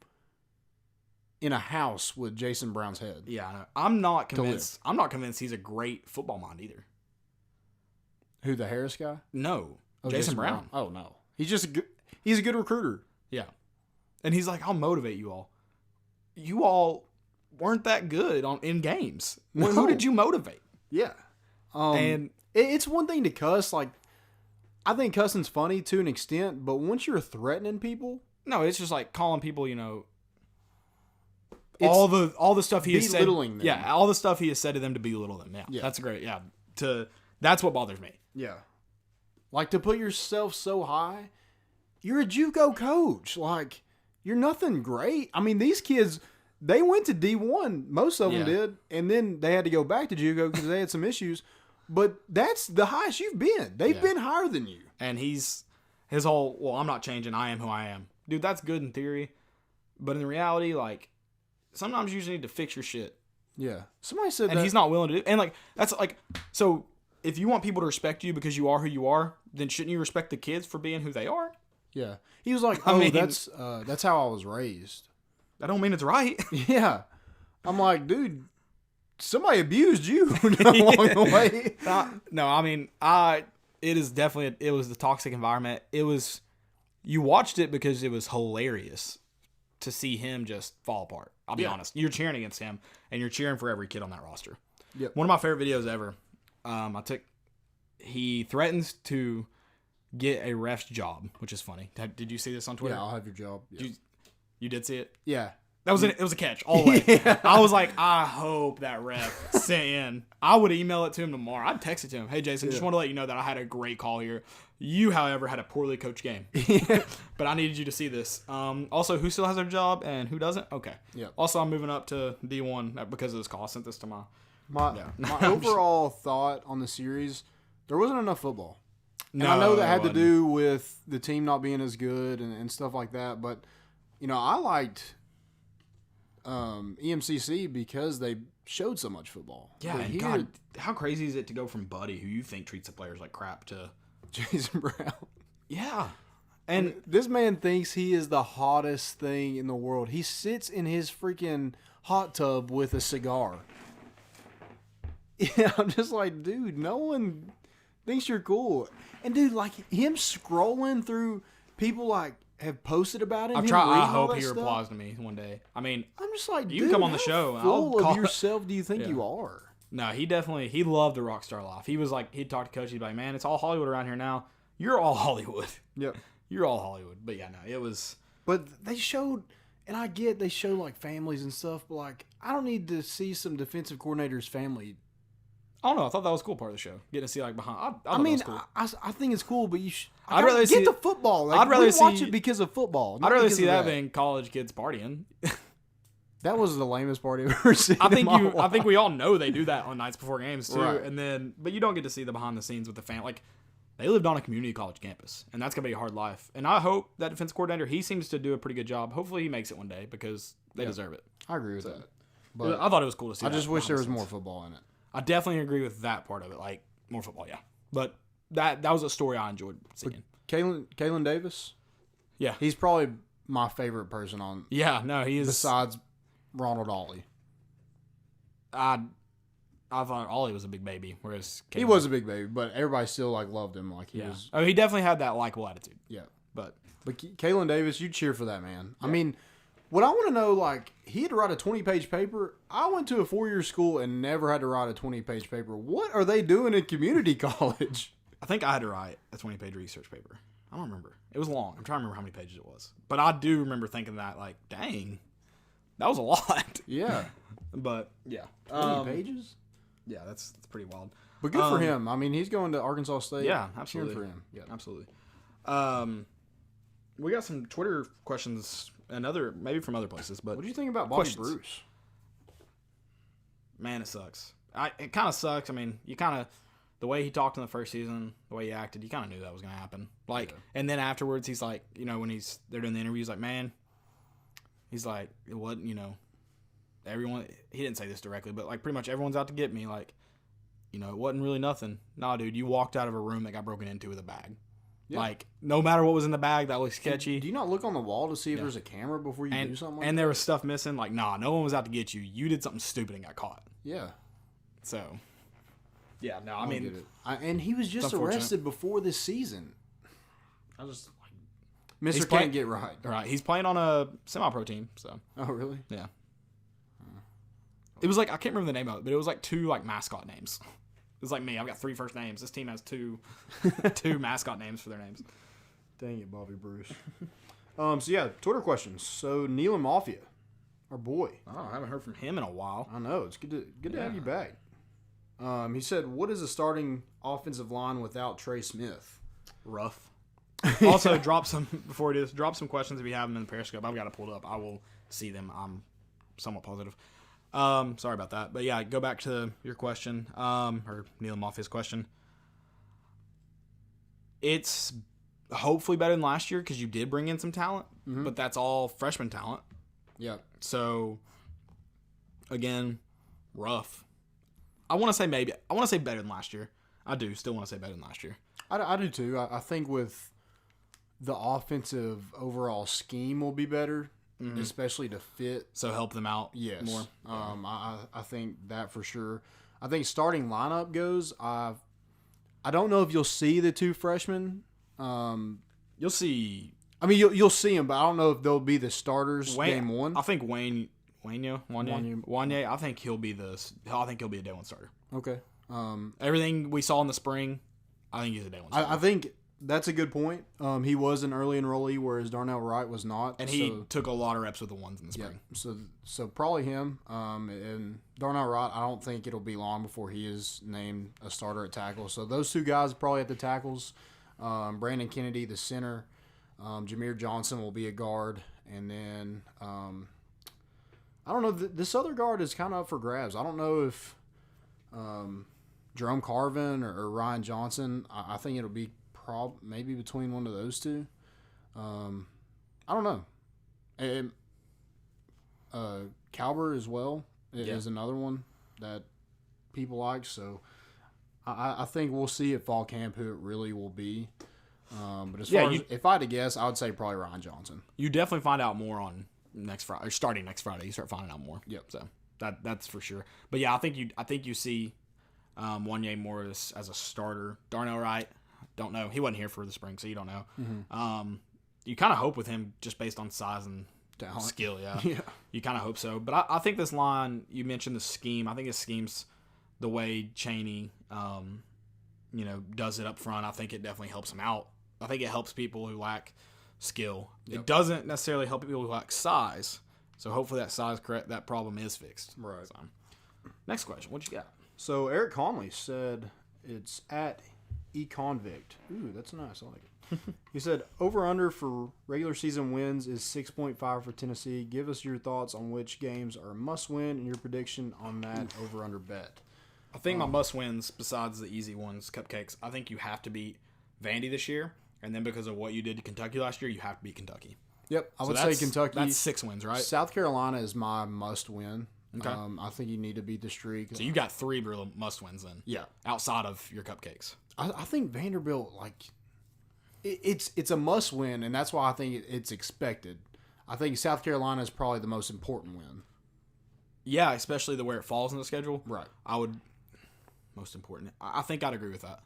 in a house with Jason Brown's head. Yeah, I know. I'm not convinced. I'm not convinced he's a great football mind either. Who, the Harris guy? No, Jason Brown. Oh no, he's a good recruiter. Yeah, and he's like, I'll motivate you all. You all weren't that good in games. No. Who did you motivate? Yeah, and it's one thing to cuss. Like, I think cussing's funny to an extent, but once you're threatening people, no, it's just like calling people, all the stuff he has said, belittling them. Yeah, all the stuff he has said to them to belittle them. Yeah, that's great. Yeah, that's what bothers me. Yeah, like to put yourself so high. You're a JUCO coach. Like, you're nothing great. I mean, these kids, they went to D1. Most of them did, and then they had to go back to JUCO because they had some issues. But that's the highest you've been. They've been higher than you. And his whole, well, I'm not changing. I am who I am. Dude, that's good in theory. But in reality, like, sometimes you just need to fix your shit. Yeah. Somebody said that. And he's not willing to do it. And, like, that's, like, so if you want people to respect you because you are who you are, then shouldn't you respect the kids for being who they are? Yeah. He was like, I mean, that's how I was raised. That don't mean it's right. Yeah. I'm like, dude, somebody abused you along the way. No, I mean, it was the toxic environment. You watched it because it was hilarious to see him just fall apart. I'll be honest. You're cheering against him, and you're cheering for every kid on that roster. Yep. One of my favorite videos ever. He threatens to get a ref's job, which is funny. Did you see this on Twitter? Yeah, I'll have your job. Yeah. You did see it? Yeah. It was a catch all the way. Yeah. I was like, I hope that ref sent in. I would email it to him tomorrow. I'd text it to him. Hey, Jason, just want to let you know that I had a great call here. You, however, had a poorly coached game. But I needed you to see this. Also, who still has their job and who doesn't? Okay. Yeah. Also, I'm moving up to D1 because of this call. I sent this to my overall thought on the series, there wasn't enough football. And I know that had to do with the team not being as good and stuff like that. But, I liked EMCC because they showed so much football. Yeah, and God, how crazy is it to go from Buddy, who you think treats the players like crap, to Jason Brown? Yeah. And this man thinks he is the hottest thing in the world. He sits in his freaking hot tub with a cigar. Yeah, I'm just like, dude, no one thinks you're cool. And, dude, like, him scrolling through people, like, have posted about him. I hope he replies to me one day. I mean, I'm just like, you can come on the show. Full of yourself do you think you are? No, he loved the rock star life. He was like, he'd talk to coach. He'd be like, man, it's all Hollywood around here now. You're all Hollywood. Yep. You're all Hollywood. But yeah, no, it was. But they showed, and I get they show like families and stuff, but like, I don't need to see some defensive coordinator's family. I don't know. I thought that was a cool part of the show. Getting to see like behind. I think it's cool, but you should. I'd rather get the football. Like, I'd rather watch it because of football. I'd rather see that than college kids partying. That was the lamest party I've ever seen. I think we all know they do that on nights before games too, right. And then but you don't get to see the behind the scenes with the fan. Like they lived on a community college campus, and that's gonna be a hard life. And I hope that defense coordinator, he seems to do a pretty good job. Hopefully he makes it one day because they deserve it. I agree with that. But I thought it was cool to see. I just wish there was more football in it. I definitely agree with that part of it, like more football, yeah. But that was a story I enjoyed seeing. Kalen Davis, yeah, he's probably my favorite person on. Yeah, no, he is. Besides Ronald Ollie, I thought Ollie was a big baby, whereas he was a big baby, but everybody still like loved him. Like he was. Oh, he definitely had that likable attitude. Yeah, but Kalen Davis, you cheer for that man. Yeah. I mean. What I want to know, like, he had to write a 20-page paper. I went to a 4-year school and never had to write a 20-page paper. What are they doing in community college? I think I had to write a 20-page research paper. I don't remember. It was long. I'm trying to remember how many pages it was. But I do remember thinking that, like, dang, that was a lot. Yeah. But, yeah. 20 pages? Yeah, that's pretty wild. But good for him. I mean, he's going to Arkansas State. Yeah, absolutely. Cheering for him. Yeah, absolutely. We got some Twitter questions and maybe from other places. But what do you think about Bobby Bruce? Man, it sucks. It kind of sucks. I mean, you kind of the way he talked in the first season, the way he acted, you kind of knew that was going to happen. Like, and then afterwards, he's like, when they're doing the interviews, like, man, he's like, it wasn't, everyone. He didn't say this directly, but like, pretty much everyone's out to get me. Like, it wasn't really nothing. Nah, dude, you walked out of a room that got broken into with a bag. Yeah. Like, no matter what was in the bag, that looks sketchy. Do you not look on the wall to see if there's a camera before you do something like that? And there was stuff missing. Like, nah, no one was out to get you. You did something stupid and got caught. Yeah. So, yeah, no, I mean. Get it. And he was just arrested before this season. I was just like. Mr. Can't get right. Right. He's playing on a semi-pro team, so. Oh, really? Yeah. It was like, I can't remember the name of it, but it was like 2 like mascot names. It's like me. I've got 3 first names. This team has 2 mascot names for their names. Dang it, Bobby Bruce. So, yeah, Twitter questions. So, Neyland Mafia, our boy. Oh, I haven't heard from him in a while. I know. It's good to have you back. He said, what is a starting offensive line without Trey Smith? Rough. Also, drop some questions if you have them in the Periscope. I've got it pulled up. I will see them. I'm somewhat positive. Sorry about that. But yeah, go back to your question, or Neil Mafia's question. It's hopefully better than last year because you did bring in some talent, but that's all freshman talent. Yeah. So, again, rough. I want to say better than last year. I do still want to say better than last year. I do too. I think with the offensive overall scheme will be better. Mm-hmm. Especially to fit. So help them out more. I think that for sure. I think starting lineup goes, I don't know if you'll see the 2 freshmen. You'll see I mean, you'll see him, but I don't know if they'll be the starters game one. I think Wanye. I think he'll be a day one starter. Okay. Everything we saw in the spring, I think he's a day one starter. I think that's a good point. He was an early enrollee, whereas Darnell Wright was not, and he took a lot of reps with the ones in the spring. Yeah, so probably him. And Darnell Wright, I don't think it'll be long before he is named a starter at tackle. So those two guys probably at the tackles. Brandon Kennedy, the center. Jameer Johnson will be a guard, and then I don't know. This other guard is kind of up for grabs. I don't know if Jerome Carvin or Ryan Johnson. I think it'll be maybe between one of those two. I don't know. And Calber as well is another one that people like. So I think we'll see at fall camp who it really will be. But as far as if I had to guess, I would say probably Ryan Johnson. You definitely find out more on next Friday, or starting next Friday. You start finding out more. Yep. So that's for sure. But yeah, I think you see Wanye more as a starter. Darnell Wright, don't know. He wasn't here for the spring, so you don't know. Mm-hmm. You kind of hope with him just based on size and talent, skill. Yeah. You kind of hope so. But I think this line, you mentioned the scheme. I think his scheme's the way Chaney, does it up front. I think it definitely helps him out. I think it helps people who lack skill. Yep. It doesn't necessarily help people who lack size. So hopefully that problem is fixed. Right. So, next question. What you got? So Eric Conley said it's at eConvict. Ooh, that's nice. I like it. He said over-under for regular season wins is 6.5 for Tennessee. Give us your thoughts on which games are must-win and your prediction on that over-under bet. I think my must-wins, besides the easy ones, cupcakes, I think you have to beat Vandy this year. And then because of what you did to Kentucky last year, you have to beat Kentucky. Yep, I would say Kentucky. That's 6 wins, right? South Carolina is my must-win. Okay. I think you need to beat the streak. So you got 3 real must-wins then. Yeah. Outside of your cupcakes. I think Vanderbilt, it's a must-win, and that's why I think it's expected. I think South Carolina is probably the most important win. Yeah, especially where it falls in the schedule. Right. Most important. I think I'd agree with that.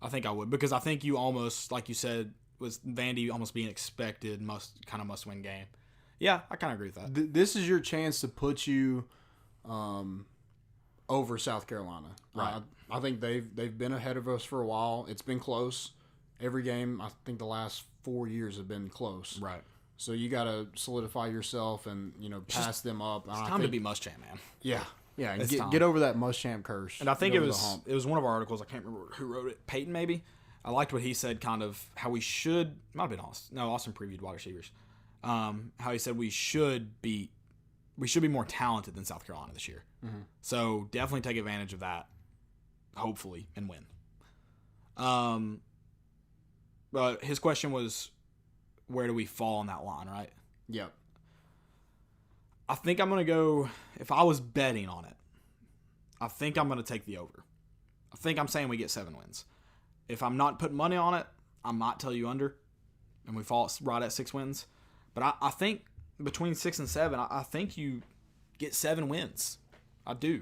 I think I would, because I think you almost, like you said, was Vandy almost being expected must-win game. Yeah, I kind of agree with that. This is your chance to put you over South Carolina. Right. I think they've been ahead of us for a while. It's been close. Every game, I think the last 4 years have been close. Right. So you got to solidify yourself and pass them up. It's time to be Muschamp, man. Yeah. Yeah, and get over that Muschamp curse. And I think it was one of our articles. I can't remember who wrote it. Peyton, maybe. I liked what he said, kind of how we should. Might have been Austin. No, Austin previewed wide receivers. How he said we should be more talented than South Carolina this year. Mm-hmm. So definitely take advantage of that, hopefully, and win. But his question was, where do we fall on that line, right? Yep. I think I'm going to go, if I was betting on it, I think I'm going to take the over. I think I'm saying we get 7 wins. If I'm not putting money on it, I might tell you under, and we fall right at 6 wins. But I think between 6 and 7, I think you get 7 wins. I do.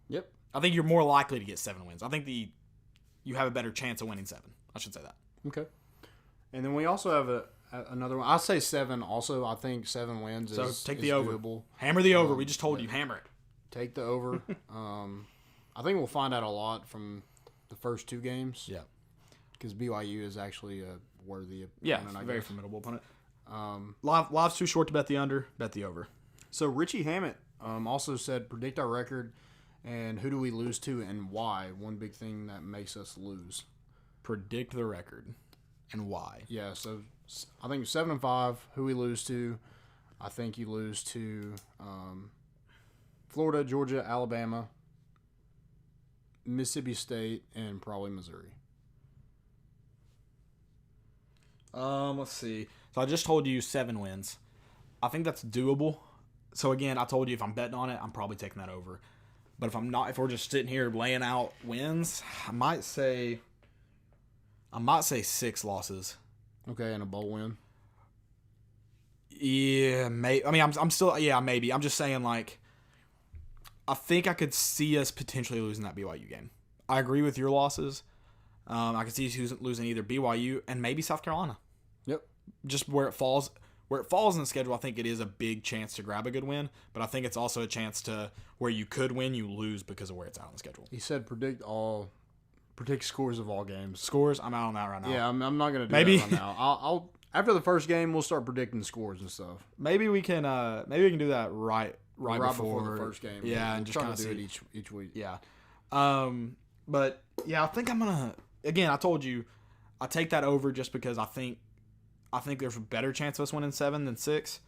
Yep. I think you're more likely to get 7 wins. I think you have a better chance of winning 7. I should say that. Okay. And then we also have another one. I say 7 also. I think 7 wins is take the over. Doable. Hammer the over. We just told you. Hammer it. Take the over. I think we'll find out a lot from the first 2 games. Yeah. Because BYU is actually a worthy opponent. Yeah, very formidable opponent. Live's too short to bet the under. Bet the over. So Richie Hammett also said, predict our record and who do we lose to and why. One big thing that makes us lose. Predict the record and why. Yeah, so I think 7-5, who we lose to. I think you lose to Florida, Georgia, Alabama, Mississippi State, and probably Missouri. Let's see. So I just told you 7 wins. I think that's doable. So again, I told you if I'm betting on it, I'm probably taking that over. But if I'm not, if we're just sitting here laying out wins, I might say 6 losses. Okay, and a bowl win. Yeah, maybe. I mean, I'm still. Yeah, maybe. I'm just saying, I think I could see us potentially losing that BYU game. I agree with your losses. I could see us losing either BYU and maybe South Carolina. Yep. just where it falls in the schedule, I think it is a big chance to grab a good win, but I think it's also a chance to where you could win, you lose because of where it's out on the schedule. He said predict scores of all games. Scores, I'm out on that right now. Yeah, I'm not going to do Maybe. that right now. I'll after the first game, we'll start predicting scores and stuff. Maybe we can do that right before the first game. Yeah, and just kind of do see it each week. Yeah. But yeah, I think I'm gonna. Again, I told you, I take that over just because I think there's a better chance of us winning 7 than 6.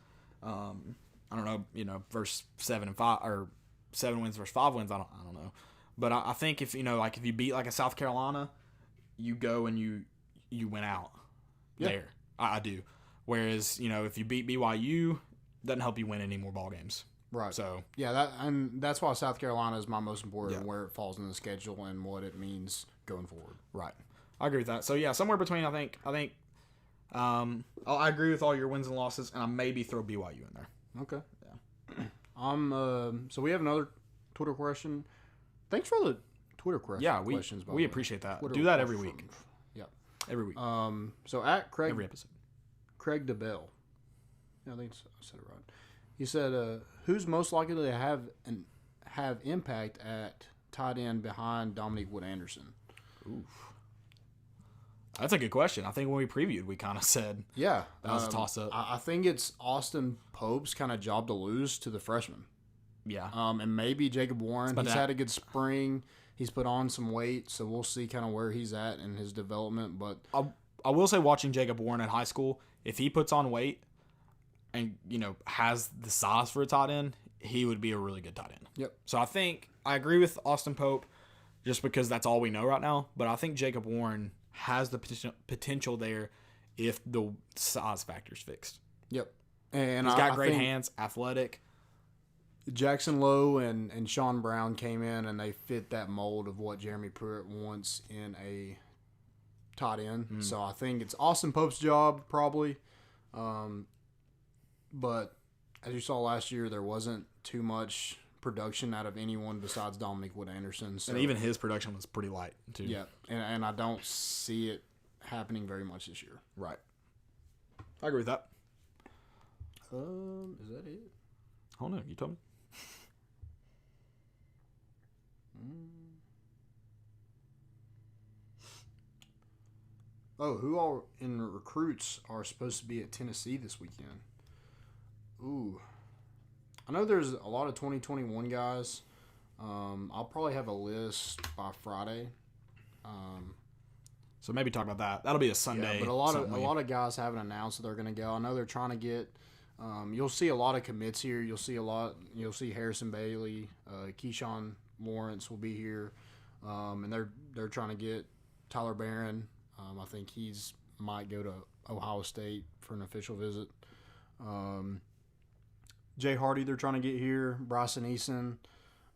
I don't know, versus 7 and 5 or 7 wins versus 5 wins. I don't know, but I think if if you beat like a South Carolina, you go and you win out there. I do. Whereas if you beat BYU, doesn't help you win any more ball games. Right. So yeah, that's why South Carolina is my most important, where it falls in the schedule and what it means going forward. Right. I agree with that. So yeah, somewhere between I think I agree with all your wins and losses, and I maybe throw BYU in there. Okay. Yeah. So we have another Twitter question. Thanks for the Twitter questions. Yeah, we appreciate that. Twitter Do that every week. Yeah. Every week. So at Craig every episode. Craig DeBell. Yeah, I think I said it right. He said, "Who's most likely to have impact at tight end behind Dominique Wood-Anderson?" Oof. That's a good question. I think when we previewed, we kind of said that was a toss-up. I think it's Austin Pope's kind of job to lose to the freshman. Yeah. And maybe Jacob Warren. He's had a good spring. He's put on some weight, so we'll see kind of where he's at in his development. But I will say, watching Jacob Warren at high school, if he puts on weight and has the size for a tight end, he would be a really good tight end. Yep. So I think I agree with Austin Pope, just because that's all we know right now. But I think Jacob Warren has the potential there if the size factor's fixed. Yep. And he's got great hands, athletic. Jackson Lowe and Sean Brown came in and they fit that mold of what Jeremy Pruitt wants in a tight end. Mm. So I think it's Austin Pope's job probably. But as you saw last year, there wasn't too much production out of anyone besides Dominique Wood-Anderson. So, and even his production was pretty light too. Yeah, and I don't see it happening very much this year. Right. I agree with that. Is that it? I don't know. You told me. Oh, who all in recruits are supposed to be at Tennessee this weekend? Ooh. I know there's a lot of 2021 guys. I'll probably have a list by Friday. So maybe talk about that. That'll be a Sunday. Yeah, but a lot of guys haven't announced that they're going to go. I know they're trying to get. You'll see a lot of commits here. You'll see Harrison Bailey, Keyshawn Lawrence will be here, and they're trying to get Tyler Barron. I think might go to Ohio State for an official visit. Jay Hardy, they're trying to get here. Bryson Eason.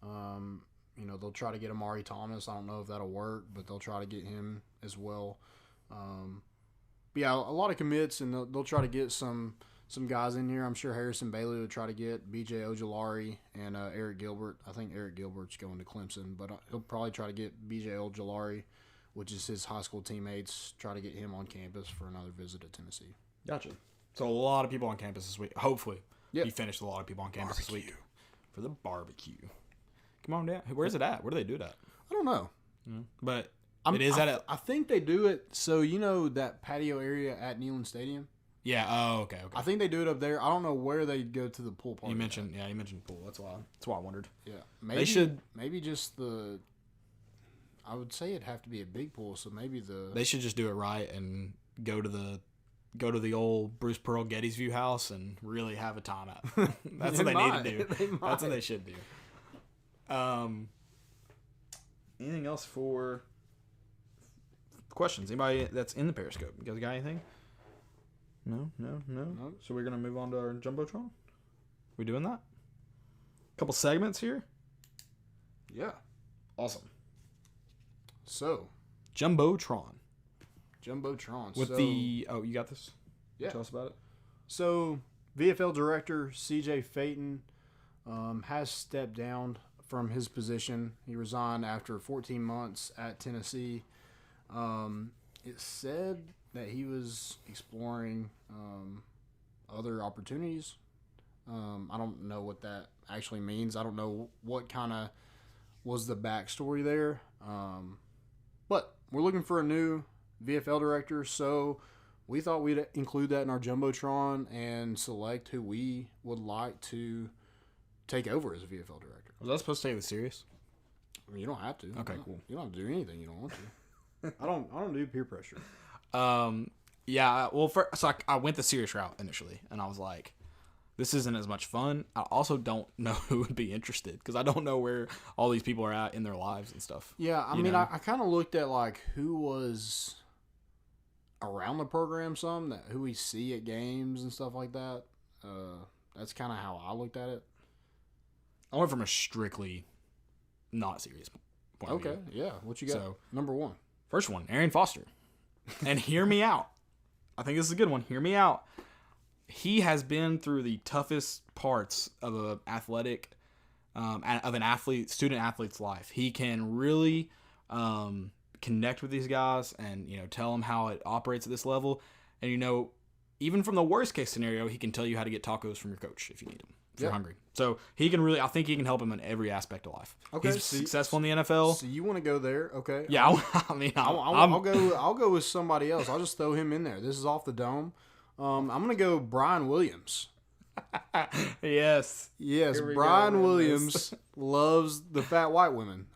They'll try to get Amari Thomas. I don't know if that'll work, but they'll try to get him as well. But yeah, a lot of commits, and they'll try to get some guys in here. I'm sure Harrison Bailey will try to get B.J. Ojolari and Eric Gilbert. I think Eric Gilbert's going to Clemson, but he'll probably try to get B.J. Ojolari, which is his high school teammates, try to get him on campus for another visit to Tennessee. Gotcha. So a lot of people on campus this week. Hopefully, you finished a lot of people on campus this week for the barbecue. Come on down. Where's it at? Where do they do that? I don't know. But it is at I think they do it. So that patio area at Neyland Stadium. Yeah. Oh, okay. I think they do it up there. I don't know where they go to the pool party. You mentioned pool. That's why I wondered. Yeah. Maybe just the. I would say it'd have to be a big pool. So maybe They should just do it right and go to the old Bruce Pearl Gettysview house and really have a time out. That's what they need to do. That's what they should do. Anything else for questions? Anybody that's in the Periscope? You guys got anything? No. So we're gonna move on to our JumboTron. We doing that? Couple segments here. Yeah. Awesome. So, JumboTron. With you got this? Yeah. Tell us about it. So, VFL director CJ Phaeton has stepped down from his position. He resigned after 14 months at Tennessee. It said that he was exploring other opportunities. I don't know what that actually means. I don't know what kind of was the backstory there. But we're looking for a new VFL director, so we thought we'd include that in our Jumbotron and select who we would like to take over as a VFL director. Was I supposed to take this serious? I mean, you don't have to. Okay, cool. You don't have to do anything you don't want to. I don't do peer pressure. Yeah. Well, so I went the serious route initially, and I was like, this isn't as much fun. I also don't know who would be interested because I don't know where all these people are at in their lives and stuff. Yeah, I mean, I kind of looked at like who was around the program who we see at games and stuff like that. That's kind of how I looked at it. I went from a strictly not serious point of view. Okay, yeah. What you got? So, number one. First one, Arian Foster. And hear me out. I think this is a good one. Hear me out. He has been through the toughest parts of an student athlete's life. He can really connect with these guys and tell them how it operates at this level. And even from the worst case scenario, he can tell you how to get tacos from your coach if you need them. If you're hungry. So he can really, I think he can help him in every aspect of life. Okay, he's successful in the NFL. So you want to go there? Okay. Yeah, I'll go with somebody else. I'll just throw him in there. This is off the dome. I'm gonna go Brian Williams. Yes. Brian Williams loves the fat white women.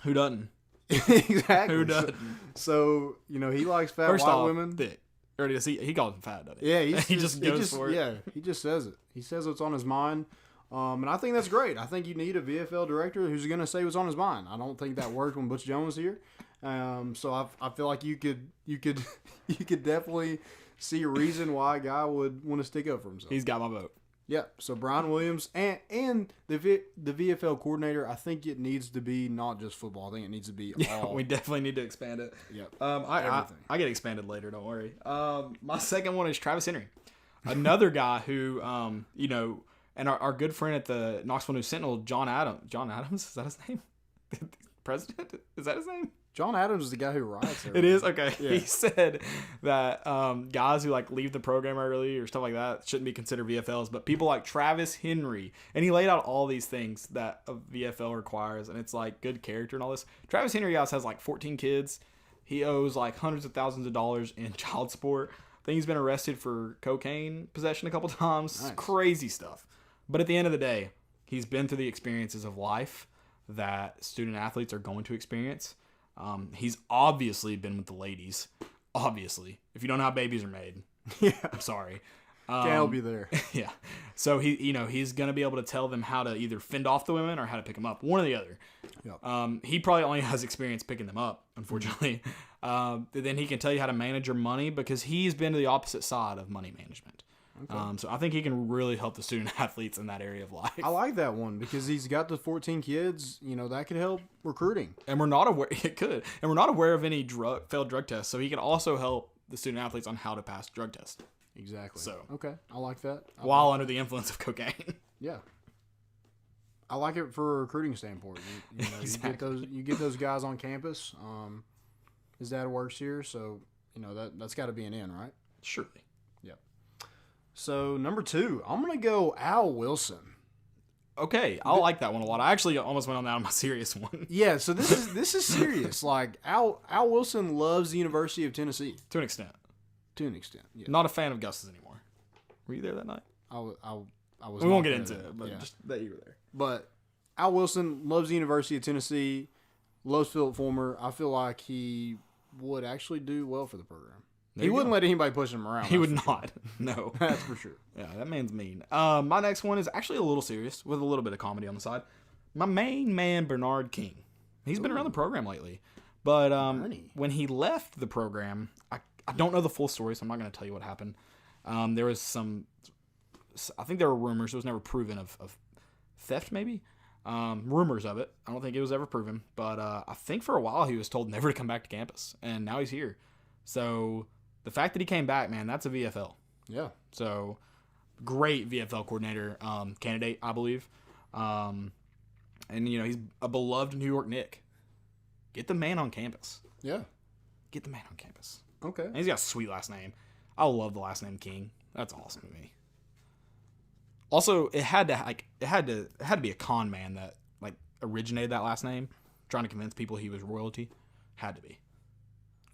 Who doesn't? Exactly. Who doesn't? So he likes fat white women. Thick. Or does he calls him fat, doesn't he? Yeah, he just goes for it. Yeah, he just says it. He says what's on his mind. And I think that's great. I think you need a VFL director who's going to say what's on his mind. I don't think that worked when Butch Jones was here. So I feel like you could definitely see a reason why a guy would want to stick up for himself. He's got my vote. Yeah. So Brian Williams and the VFL coordinator. I think it needs to be not just football. I think it needs to be all. We definitely need to expand it. Yep. I get expanded later. Don't worry. My second one is Travis Henry, another guy who and our good friend at the Knoxville News Sentinel, John Adams, is that his name? President? Is that his name? John Adams is the guy who writes it. It is? Okay. Yeah. He said that guys who leave the program early or stuff like that shouldn't be considered VFLs, but people like Travis Henry, and he laid out all these things that a VFL requires, and it's good character and all this. Travis Henry, guys, has 14 kids. He owes hundreds of thousands of dollars in child support. I think he's been arrested for cocaine possession a couple times. Nice. Crazy stuff. But at the end of the day, he's been through the experiences of life that student athletes are going to experience. He's obviously been with the ladies. Obviously. If you don't know how babies are made, I'm sorry. Can't help you there. Yeah. So he's going to be able to tell them how to either fend off the women or how to pick them up. One or the other. Yep. He probably only has experience picking them up, unfortunately. Then he can tell you how to manage your money because he's been to the opposite side of money management. Okay. So I think he can really help the student athletes in that area of life. I like that one because he's got the 14 kids. That could help recruiting. And we're not aware And we're not aware of any failed drug tests. So he can also help the student athletes on how to pass drug tests. Exactly. So okay, I like that. While under the influence of cocaine. Yeah. I like it for a recruiting standpoint. Exactly. You get those guys on campus. His dad works here, so that's got to be an in, right? Surely. So, number 2, I'm going to go Al Wilson. Okay, I like that one a lot. I actually almost went on that on my serious one. Yeah, so this is serious. Al Wilson loves the University of Tennessee. To an extent. Yeah. Not a fan of Gus's anymore. Were you there that night? I was. We won't get into it, but just that you were there. But Al Wilson loves the University of Tennessee, loves Philip Fulmer. I feel like he would actually do well for the program. He wouldn't let anybody push him around. He would not. Sure. No. That's for sure. Yeah, that man's mean. My next one is actually a little serious with a little bit of comedy on the side. My main man, Bernard King. He's been around the program lately. But when he left the program, I don't know the full story, so I'm not going to tell you what happened. There was I think there were rumors. It was never proven of theft, maybe. Rumors of it. I don't think it was ever proven. But I think for a while he was told never to come back to campus. And now he's here. So the fact that he came back, man, that's a VFL. Yeah. So great VFL coordinator candidate, I believe. And, he's a beloved New York Knick. Get the man on campus. Yeah. Get the man on campus. Okay. And he's got a sweet last name. I love the last name King. That's awesome to me. Also, it had to be a con man that like originated that last name, trying to convince people he was royalty. Had to be.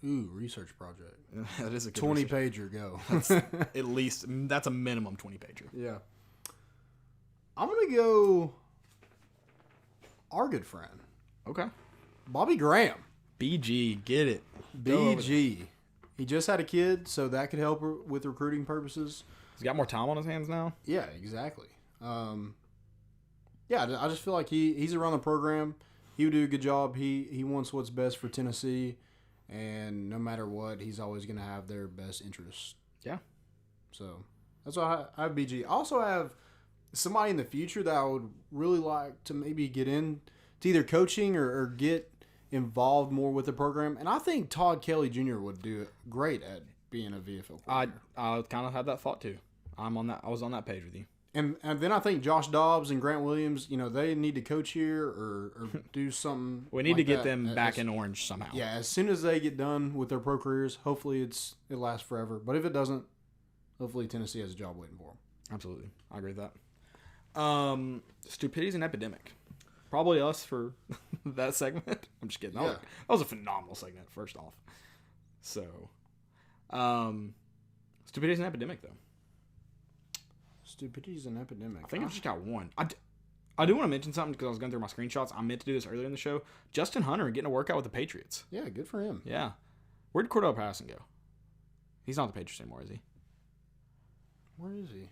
Ooh, research project. That is a good 20-pager, go. At least, that's a minimum 20-pager. Yeah. I'm going to go our good friend. Okay. Bobby Graham. BG, get it. BG. He just had a kid, so that could help with recruiting purposes. He's got more time on his hands now. Yeah, exactly. Yeah, I just feel like he's around the program. He would do a good job. He wants what's best for Tennessee. And no matter what, he's always going to have their best interests. Yeah. So that's why I have BG. I also have somebody in the future that I would really like to maybe get in to either coaching or get involved more with the program. And I think Todd Kelly Jr. would do great at being a VFL player. I kind of had that thought too. I was on that page with you. And then I think Josh Dobbs and Grant Williams, they need to coach here or do something. We need to get them back in orange somehow. Yeah, as soon as they get done with their pro careers, hopefully it lasts forever. But if it doesn't, hopefully Tennessee has a job waiting for them. Absolutely. I agree with that. Stupidity's an epidemic. Probably us for that segment. I'm just kidding. That was a phenomenal segment, first off. So, Stupidity's an epidemic, though. Stupidity's an epidemic. I think I've just got one. I do want to mention something because I was going through my screenshots. I meant to do this earlier in the show. Justin Hunter getting a workout with the Patriots. Yeah, good for him. Yeah. Where'd Cordell Patterson go? He's not the Patriots anymore, is he? Where is he?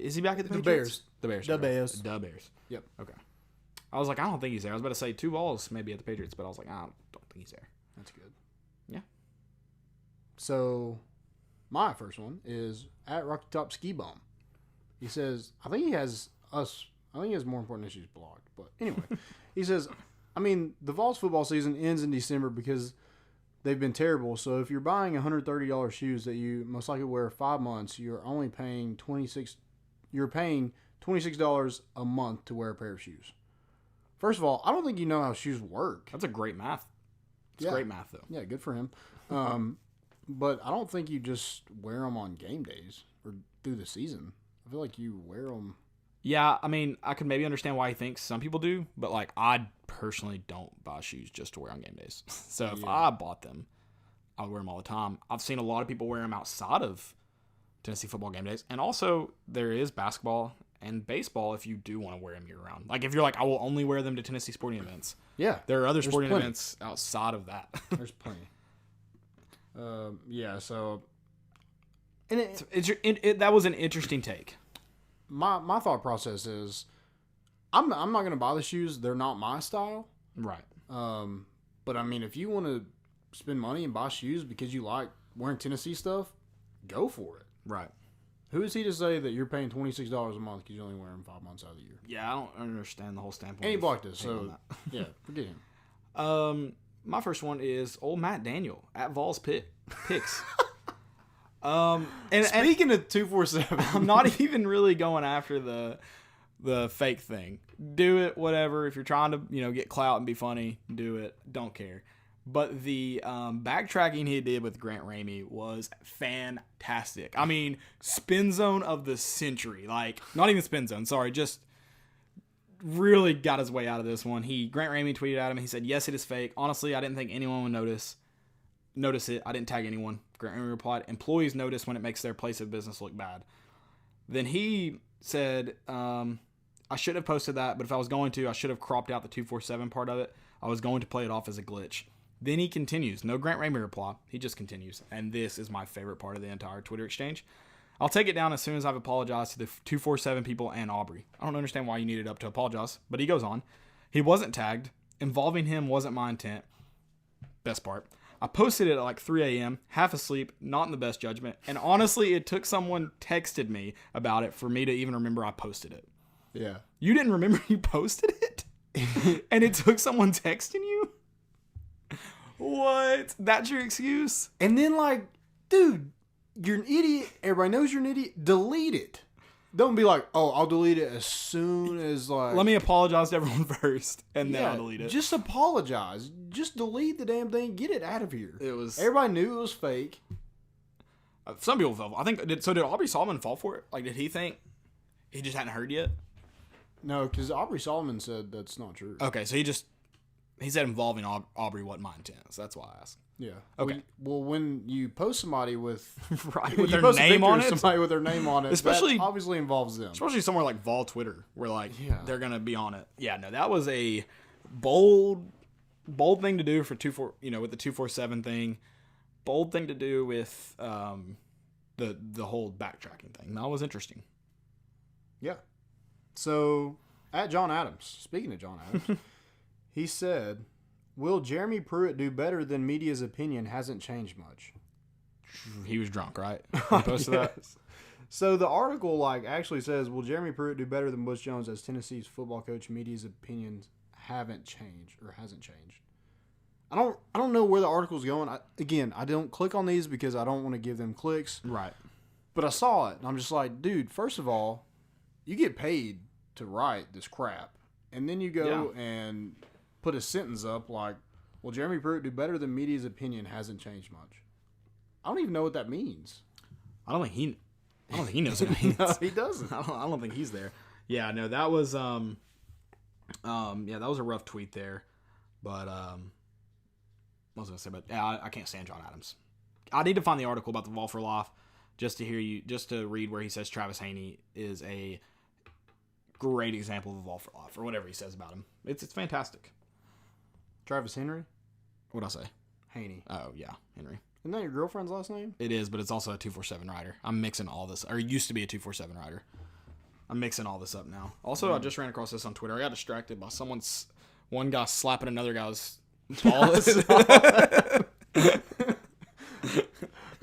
Is he back at the Patriots? The Bears. The Bears. The Bears. Yep. Okay. I was like, I don't think he's there. I was about to say 2 balls maybe at the Patriots, but I was like, I don't think he's there. That's good. Yeah. So, my first one is at Rocky Top Ski Bum. He says, I think he has more important issues blocked. But anyway, he says, the Vols football season ends in December because they've been terrible. So if you're buying $130 shoes that you most likely wear 5 months, you're only paying $26 a month to wear a pair of shoes. First of all, I don't think you know how shoes work. That's a great math. It's great math, though. Yeah, good for him. But I don't think you just wear them on game days or through the season. I feel like you wear them. Yeah, I could maybe understand why he thinks some people do, but like I personally don't buy shoes just to wear on game days. So if I bought them, I would wear them all the time. I've seen a lot of people wear them outside of Tennessee football game days, and also there is basketball and baseball if you do want to wear them year round. Like if you're like, I will only wear them to Tennessee sporting events. Yeah, there are other sporting events outside of that. There's plenty. So. And that was an interesting take. My thought process is, I'm not going to buy the shoes. They're not my style. Right. But if you want to spend money and buy shoes because you like wearing Tennessee stuff, go for it. Right. Who is he to say that you're paying $26 a month because you only wear them 5 months out of the year? Yeah, I don't understand the whole standpoint. And he blocked us, so yeah, forget him. My first one is old Matt Daniel at Vols Picks. And speaking of 247, I'm not even really going after the fake thing. Do it, whatever. If you're trying to get clout and be funny, do it. Don't care. But the backtracking he did with Grant Ramey was fantastic. Spin zone of the century. Like, not even spin zone. Sorry, just really got his way out of this one. Grant Ramey tweeted at him. He said, "Yes, it is fake. Honestly, I didn't think anyone would notice it. I didn't tag anyone." Grant Ramey replied, "Employees notice when it makes their place of business look bad." Then he said, "I should have posted that, but if I was going to, I should have cropped out the 247 part of it. I was going to play it off as a glitch." Then he continues. No Grant Ramey reply. He just continues. And this is my favorite part of the entire Twitter exchange. "I'll take it down as soon as I've apologized to the 247 people and Aubrey. I don't understand why you needed up to apologize." But he goes on. "He wasn't tagged. Involving him wasn't my intent." Best part. "I posted it at like 3 a.m., half asleep, not in the best judgment. And honestly, it took someone texted me about it for me to even remember I posted it." Yeah. You didn't remember you posted it? And it took someone texting you? What? That's your excuse? And then, dude, you're an idiot. Everybody knows you're an idiot. Delete it. Don't be like, oh, I'll delete it as soon as like. Let me apologize to everyone first, and then I'll delete it. Just apologize. Just delete the damn thing. Get it out of here. It was. Everybody knew it was fake. Some people fell. I think. Did Aubrey Solomon fall for it? Like, did he think he just hadn't heard yet? No, because Aubrey Solomon said that's not true. Okay, so he said involving Aubrey wasn't my intent. So that's why I asked. Yeah. Okay. Well, when you post somebody with with their name on it, somebody with their name on it, especially that obviously involves them. Especially somewhere like Vol Twitter, where they're gonna be on it. Yeah, no, that was a bold thing to do for with the 247 thing. Bold thing to do with the whole backtracking thing. That was interesting. Yeah. So at John Adams, speaking of John Adams, he said, "Will Jeremy Pruitt do better than media's opinion hasn't changed much?" He was drunk, right? He posted that. So the article actually says, "Will Jeremy Pruitt do better than Butch Jones as Tennessee's football coach? Media's opinions hasn't changed." I don't know where the article's going. I don't click on these because I don't want to give them clicks. Right. But I saw it and I'm just like, dude, first of all, you get paid to write this crap, and then you go and put a sentence up like, "Will Jeremy Pruitt do better than media's opinion hasn't changed much?" I don't even know what that means. I don't think he knows what it means. No, he doesn't. I don't think he's there. Yeah, no, that was that was a rough tweet there. But what was I gonna say? But yeah, I can't stand John Adams. I need to find the article about the Vol for Life just to read where he says Travis Haney is a great example of a Vol for Life, or whatever he says about him. It's fantastic. Travis Henry? What'd I say? Haney. Oh, yeah, Henry. Isn't that your girlfriend's last name? It is, but it's also a 247 rider. I'm mixing all this, or it used to be a 247 rider. I'm mixing all this up now. Also, I just ran across this on Twitter. I got distracted by one guy slapping another guy's balls.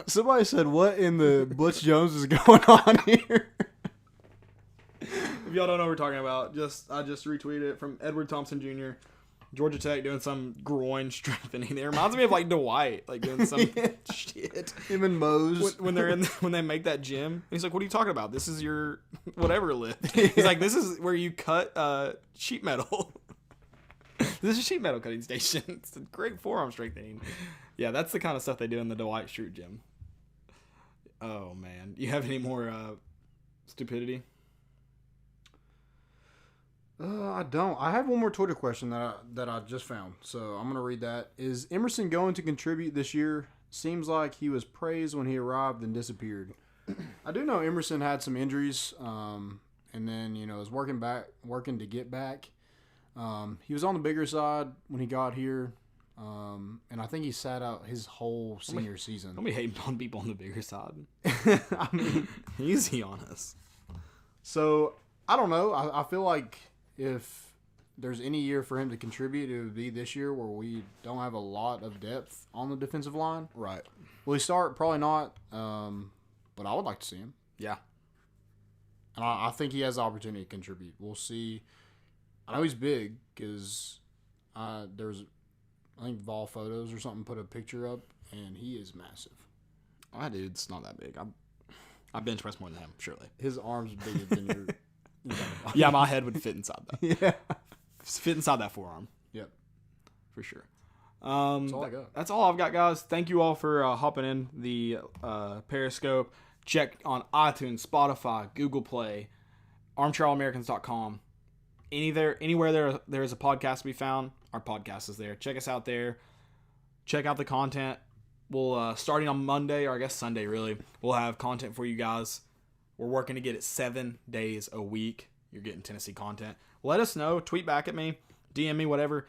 Somebody said, "What in the Butch Jones is going on here?" If y'all don't know what we're talking about, I just retweeted it from Edward Thompson Jr., Georgia Tech, doing some groin strengthening. It reminds me of Dwight, doing some shit. Him and Mose when they make that gym. He's like, "What are you talking about? This is your whatever lift." He's like, "This is where you cut sheet metal." This is a sheet metal cutting station. It's a great forearm strengthening. Yeah, that's the kind of stuff they do in the Dwight Schrute gym. Oh man, you have any more stupidity? I don't. I have one more Twitter question that I just found, so I'm gonna read that. Is Emerson going to contribute this year? Seems like he was praised when he arrived and disappeared. I do know Emerson had some injuries, and then is working to get back. He was on the bigger side when he got here, and I think he sat out his whole senior season. Don't be hating on people on the bigger side. I mean, easy on us. So I don't know. I feel like if there's any year for him to contribute, it would be this year, where we don't have a lot of depth on the defensive line. Right. Will he start? Probably not. But I would like to see him. Yeah. And I think he has the opportunity to contribute. We'll see. I know he's big because there's, I think, Vol Photos or something put a picture up, and he is massive. My dude's not that big. I bench press more than him, surely. His arms are bigger than your yeah, my head would fit inside that. Yeah. Fit inside that forearm. Yep. For sure. That's all I got. That's all I've got, guys. Thank you all for hopping in the Periscope. Check on iTunes, Spotify, Google Play, armchairallamericans.com. Anywhere there is a podcast to be found, our podcast is there. Check us out there. Check out the content. We'll starting on Monday, or I guess Sunday, really, we'll have content for you guys. We're working to get it 7 days a week. You're getting Tennessee content. Let us know. Tweet back at me. DM me, whatever.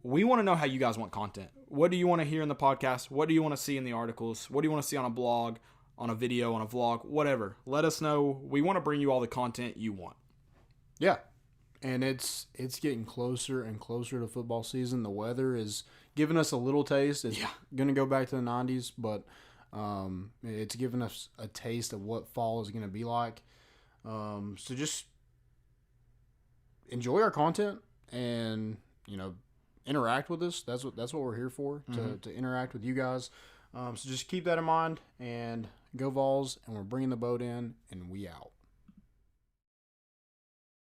We want to know how you guys want content. What do you want to hear in the podcast? What do you want to see in the articles? What do you want to see on a blog, on a video, on a vlog, whatever? Let us know. We want to bring you all the content you want. Yeah. And it's getting closer and closer to football season. The weather is giving us a little taste. It's going to go back to the 90s, but it's giving us a taste of what fall is going to be like. So just enjoy our content and, interact with us. That's what we're here for, to interact with you guys. So just keep that in mind, and go Vols, and we're bringing the boat in, and we out.